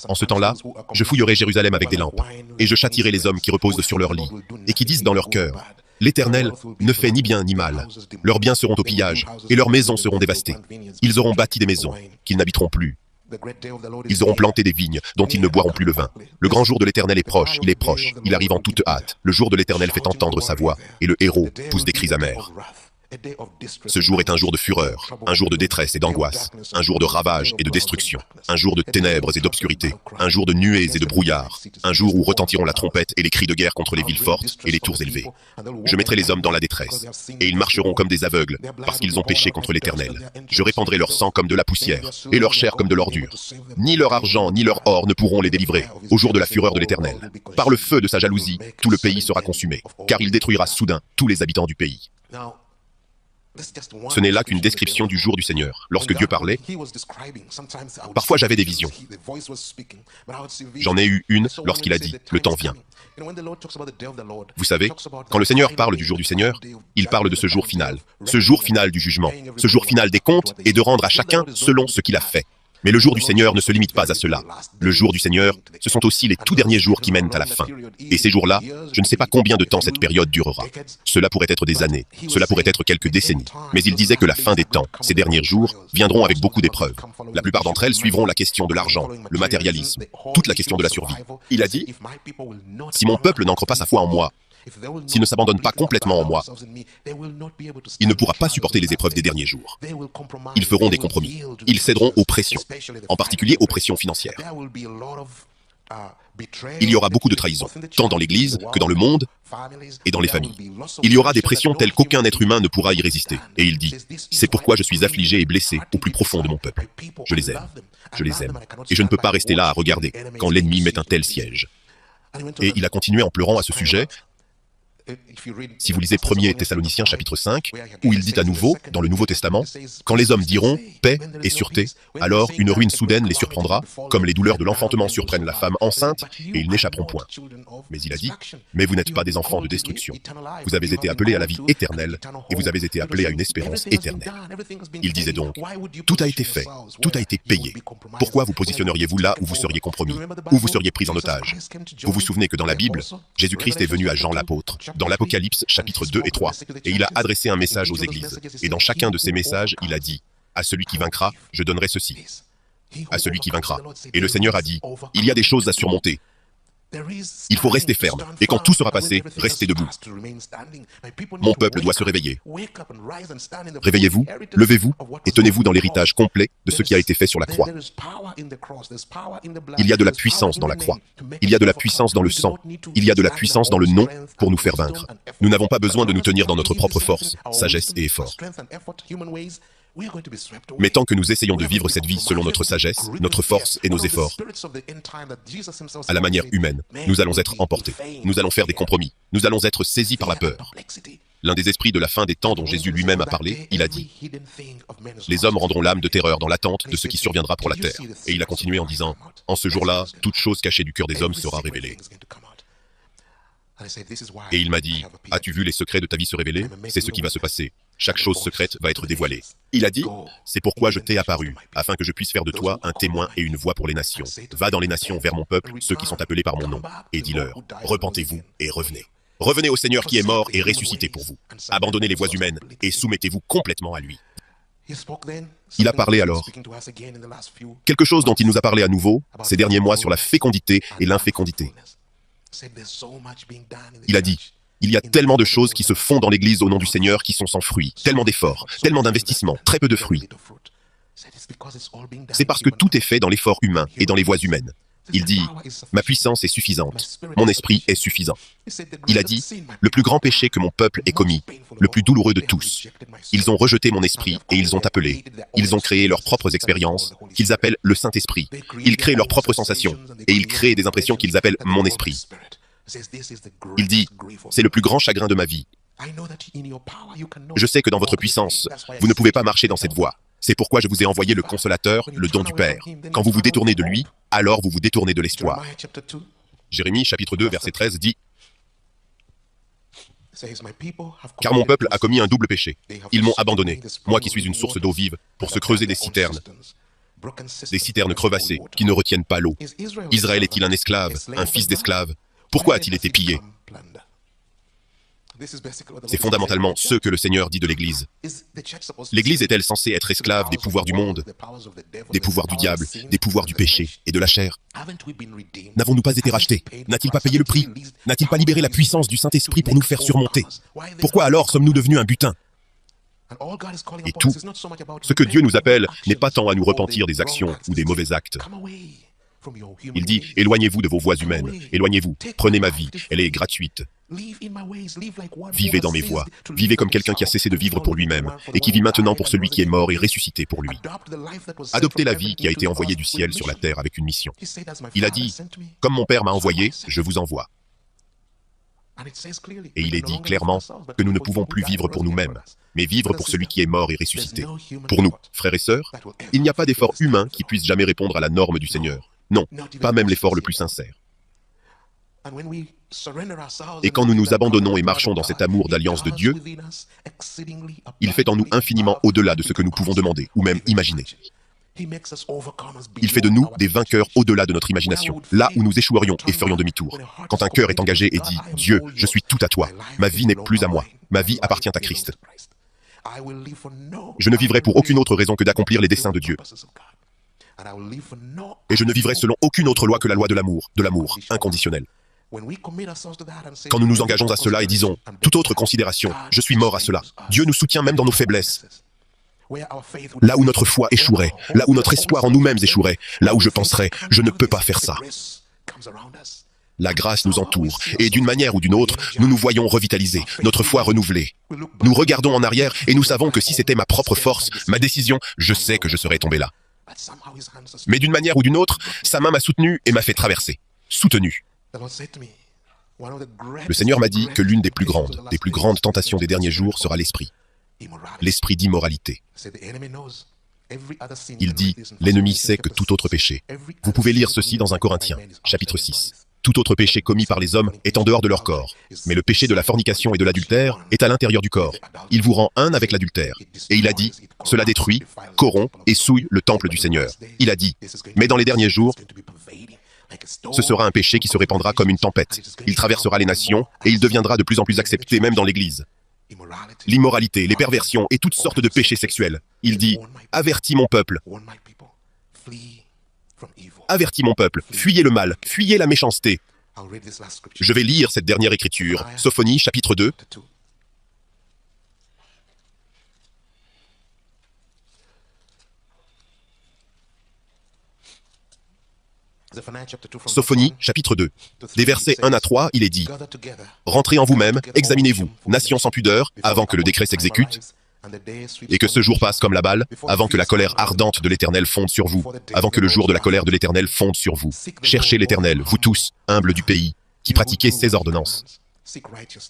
En ce temps-là, je fouillerai Jérusalem avec des lampes, et je châtierai les hommes qui reposent sur leur lit, et qui disent dans leur cœur, l'Éternel ne fait ni bien ni mal. Leurs biens seront au pillage, et leurs maisons seront dévastées. Ils auront bâti des maisons, qu'ils n'habiteront plus. Ils auront planté des vignes, dont ils ne boiront plus le vin. Le grand jour de l'Éternel est proche, il arrive en toute hâte. Le jour de l'Éternel fait entendre sa voix, et le héros pousse des cris amers. Ce jour est un jour de fureur, un jour de détresse et d'angoisse, un jour de ravage et de destruction, un jour de ténèbres et d'obscurité, un jour de nuées et de brouillard, un jour où retentiront la trompette et les cris de guerre contre les villes fortes et les tours élevées. Je mettrai les hommes dans la détresse, et ils marcheront comme des aveugles, parce qu'ils ont péché contre l'Éternel. Je répandrai leur sang comme de la poussière, et leur chair comme de l'ordure. Ni leur argent ni leur or ne pourront les délivrer, au jour de la fureur de l'Éternel. Par le feu de sa jalousie, tout le pays sera consumé, car il détruira soudain tous les habitants du pays. Ce n'est là qu'une description du jour du Seigneur. Lorsque Dieu parlait, parfois j'avais des visions. J'en ai eu une lorsqu'il a dit « Le temps vient ». Vous savez, quand le Seigneur parle du jour du Seigneur, il parle de ce jour final du jugement, ce jour final des comptes et de rendre à chacun selon ce qu'il a fait. Mais le jour du Seigneur ne se limite pas à cela. Le jour du Seigneur, ce sont aussi les tout derniers jours qui mènent à la fin. Et ces jours-là, je ne sais pas combien de temps cette période durera. Cela pourrait être des années, cela pourrait être quelques décennies. Mais il disait que la fin des temps, ces derniers jours, viendront avec beaucoup d'épreuves. La plupart d'entre elles suivront la question de l'argent, le matérialisme, toute la question de la survie. Il a dit, si mon peuple n'ancre pas sa foi en moi, s'il ne s'abandonne pas complètement en moi, il ne pourra pas supporter les épreuves des derniers jours. Ils feront des compromis. Ils céderont aux pressions, en particulier aux pressions financières. Il y aura beaucoup de trahisons, tant dans l'Église que dans le monde et dans les familles. Il y aura des pressions telles qu'aucun être humain ne pourra y résister. Et il dit, « C'est pourquoi je suis affligé et blessé au plus profond de mon peuple. Je les aime, et je ne peux pas rester là à regarder quand l'ennemi met un tel siège. » Et il a continué en pleurant à ce sujet. Si vous lisez 1er Thessaloniciens chapitre 5, où il dit à nouveau, dans le Nouveau Testament, « Quand les hommes diront « paix et sûreté », alors une ruine soudaine les surprendra, comme les douleurs de l'enfantement surprennent la femme enceinte, et ils n'échapperont point. » Mais il a dit, « Mais vous n'êtes pas des enfants de destruction. Vous avez été appelés à la vie éternelle, et vous avez été appelés à une espérance éternelle. » Il disait donc, « Tout a été fait, tout a été payé. Pourquoi vous positionneriez-vous là où vous seriez compromis, où vous seriez pris en otage? Vous vous souvenez que dans la Bible, Jésus-Christ est venu à Jean l'apôtre, dans l'Apocalypse, chapitre 2 et 3, et il a adressé un message aux églises. Et dans chacun de ces messages, il a dit, « À celui qui vaincra, je donnerai ceci. » À celui qui vaincra. Et le Seigneur a dit, « Il y a des choses à surmonter. Il faut rester ferme. Et quand tout sera passé, restez debout. Mon peuple doit se réveiller. Réveillez-vous, levez-vous, et tenez-vous dans l'héritage complet de ce qui a été fait sur la croix. Il y a de la puissance dans la croix. Il y a de la puissance dans le sang. Il y a de la puissance dans le nom pour nous faire vaincre. Nous n'avons pas besoin de nous tenir dans notre propre force, sagesse et effort. Mais tant que nous essayons de vivre cette vie selon notre sagesse, notre force et nos efforts, à la manière humaine, nous allons être emportés. Nous allons faire des compromis. Nous allons être saisis par la peur. L'un des esprits de la fin des temps dont Jésus lui-même a parlé, il a dit « Les hommes rendront l'âme de terreur dans l'attente de ce qui surviendra pour la terre. » Et il a continué en disant « En ce jour-là, toute chose cachée du cœur des hommes sera révélée. » Et il m'a dit « As-tu vu les secrets de ta vie se révéler? C'est ce qui va se passer. Chaque chose secrète va être dévoilée. » Il a dit « C'est pourquoi je t'ai apparu, afin que je puisse faire de toi un témoin et une voix pour les nations. Va dans les nations vers mon peuple, ceux qui sont appelés par mon nom, et dis-leur, repentez-vous et revenez. Revenez au Seigneur qui est mort et ressuscité pour vous. Abandonnez les voies humaines et soumettez-vous complètement à lui. » Il a parlé alors. Quelque chose dont il nous a parlé à nouveau ces derniers mois sur la fécondité et l'infécondité. Il a dit, il y a tellement de choses qui se font dans l'Église au nom du Seigneur qui sont sans fruit, tellement d'efforts, tellement d'investissements, très peu de fruits. C'est parce que tout est fait dans l'effort humain et dans les voies humaines. Il dit, ma puissance est suffisante, mon esprit est suffisant. Il a dit, le plus grand péché que mon peuple ait commis, le plus douloureux de tous. Ils ont rejeté mon esprit et ils ont appelé. Ils ont créé leurs propres expériences, qu'ils appellent le Saint-Esprit. Ils créent leurs propres sensations et ils créent des impressions qu'ils appellent mon esprit. Il dit, c'est le plus grand chagrin de ma vie. Je sais que dans votre puissance, vous ne pouvez pas marcher dans cette voie. C'est pourquoi je vous ai envoyé le Consolateur, le don du Père. Quand vous vous détournez de lui, alors vous vous détournez de l'espoir. Jérémie chapitre 2 verset 13 dit « Car mon peuple a commis un double péché. Ils m'ont abandonné, moi qui suis une source d'eau vive, pour se creuser des citernes crevassées qui ne retiennent pas l'eau. Israël est-il un esclave, un fils d'esclave? Pourquoi a-t-il été pillé ?» C'est fondamentalement ce que le Seigneur dit de l'Église. L'Église est-elle censée être esclave des pouvoirs du monde, des pouvoirs du diable, des pouvoirs du péché et de la chair? N'avons-nous pas été rachetés? N'a-t-il pas payé le prix? N'a-t-il pas libéré la puissance du Saint-Esprit pour nous faire surmonter? Pourquoi alors sommes-nous devenus un butin? Et tout, ce que Dieu nous appelle n'est pas tant à nous repentir des actions ou des mauvais actes. Il dit, éloignez-vous de vos voies humaines, éloignez-vous, prenez ma vie, elle est gratuite. Vivez dans mes voies, vivez comme quelqu'un qui a cessé de vivre pour lui-même et qui vit maintenant pour celui qui est mort et ressuscité pour lui. Adoptez la vie qui a été envoyée du ciel sur la terre avec une mission. Il a dit, comme mon Père m'a envoyé, je vous envoie. Et il est dit clairement que nous ne pouvons plus vivre pour nous-mêmes, mais vivre pour celui qui est mort et ressuscité. Pour nous, frères et sœurs, il n'y a pas d'effort humain qui puisse jamais répondre à la norme du Seigneur. Non, pas même l'effort le plus sincère. Et quand nous nous abandonnons et marchons dans cet amour d'alliance de Dieu, il fait en nous infiniment au-delà de ce que nous pouvons demander ou même imaginer. Il fait de nous des vainqueurs au-delà de notre imagination, là où nous échouerions et ferions demi-tour. Quand un cœur est engagé et dit « Dieu, je suis tout à toi, ma vie n'est plus à moi, ma vie appartient à Christ. Je ne vivrai pour aucune autre raison que d'accomplir les desseins de Dieu. Et je ne vivrai selon aucune autre loi que la loi de l'amour inconditionnel. » Quand nous nous engageons à cela et disons « Toute autre considération, je suis mort à cela. Dieu nous soutient même dans nos faiblesses. » Là où notre foi échouerait, là où notre espoir en nous-mêmes échouerait, là où je penserais « Je ne peux pas faire ça. » La grâce nous entoure, et d'une manière ou d'une autre, nous nous voyons revitalisés, notre foi renouvelée. Nous regardons en arrière et nous savons que si c'était ma propre force, ma décision, je sais que je serais tombé là. Mais d'une manière ou d'une autre, sa main m'a soutenu et m'a fait traverser. Soutenu. Le Seigneur m'a dit que l'une des plus grandes tentations des derniers jours sera l'esprit. L'esprit d'immoralité. Il dit, l'ennemi sait que tout autre péché. Vous pouvez lire ceci dans 1 Corinthiens, chapitre 6. Tout autre péché commis par les hommes est en dehors de leur corps. Mais le péché de la fornication et de l'adultère est à l'intérieur du corps. Il vous rend un avec l'adultère. Et il a dit, cela détruit, corrompt et souille le temple du Seigneur. Il a dit, mais dans les derniers jours, ce sera un péché qui se répandra comme une tempête. Il traversera les nations et il deviendra de plus en plus accepté même dans l'Église. L'immoralité, les perversions et toutes sortes de péchés sexuels. Il dit, avertis mon peuple. Avertis mon peuple, fuyez le mal, fuyez la méchanceté. Je vais lire cette dernière écriture, Sophonie, chapitre 2. Sophonie, chapitre 2. Des versets 1 à 3, il est dit, « Rentrez en vous-même, examinez-vous, nation sans pudeur, avant que le décret s'exécute, et que ce jour passe comme la balle, avant que la colère ardente de l'Éternel fonde sur vous, avant que le jour de la colère de l'Éternel fonde sur vous. Cherchez l'Éternel, vous tous, humbles du pays, qui pratiquez ses ordonnances.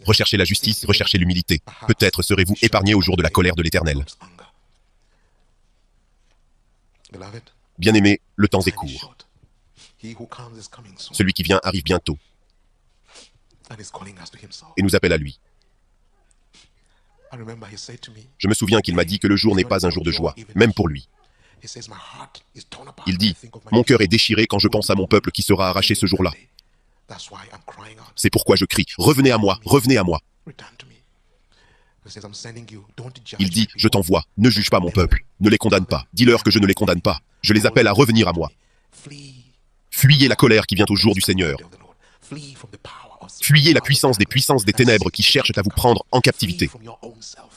Recherchez la justice, recherchez l'humilité. Peut-être serez-vous épargnés au jour de la colère de l'Éternel. Bien-aimés, le temps est court. Celui qui vient arrive bientôt et nous appelle à lui. Je me souviens qu'il m'a dit que le jour n'est pas un jour de joie, même pour lui. Il dit, « Mon cœur est déchiré quand je pense à mon peuple qui sera arraché ce jour-là. C'est pourquoi je crie, revenez à moi, revenez à moi. » Il dit, « Je t'envoie, ne juge pas mon peuple, ne les condamne pas, dis-leur que je ne les condamne pas, je les appelle à revenir à moi. » Fuyez la colère qui vient au jour du Seigneur. Fuyez la puissance des ténèbres qui cherchent à vous prendre en captivité.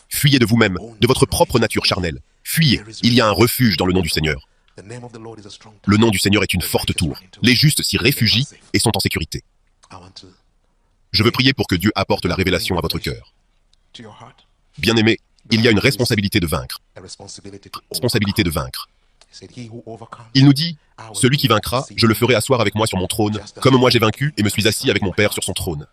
Fuyez de vous-même, de votre propre nature charnelle. Fuyez, il y a un refuge dans le nom du Seigneur. Le nom du Seigneur est une forte tour. Les justes s'y réfugient et sont en sécurité. Je veux prier pour que Dieu apporte la révélation à votre cœur. Bien-aimés, il y a une responsabilité de vaincre. Responsabilité de vaincre. Il nous dit, celui qui vaincra, je le ferai asseoir avec moi sur mon trône, comme moi j'ai vaincu et me suis assis avec mon Père sur son trône.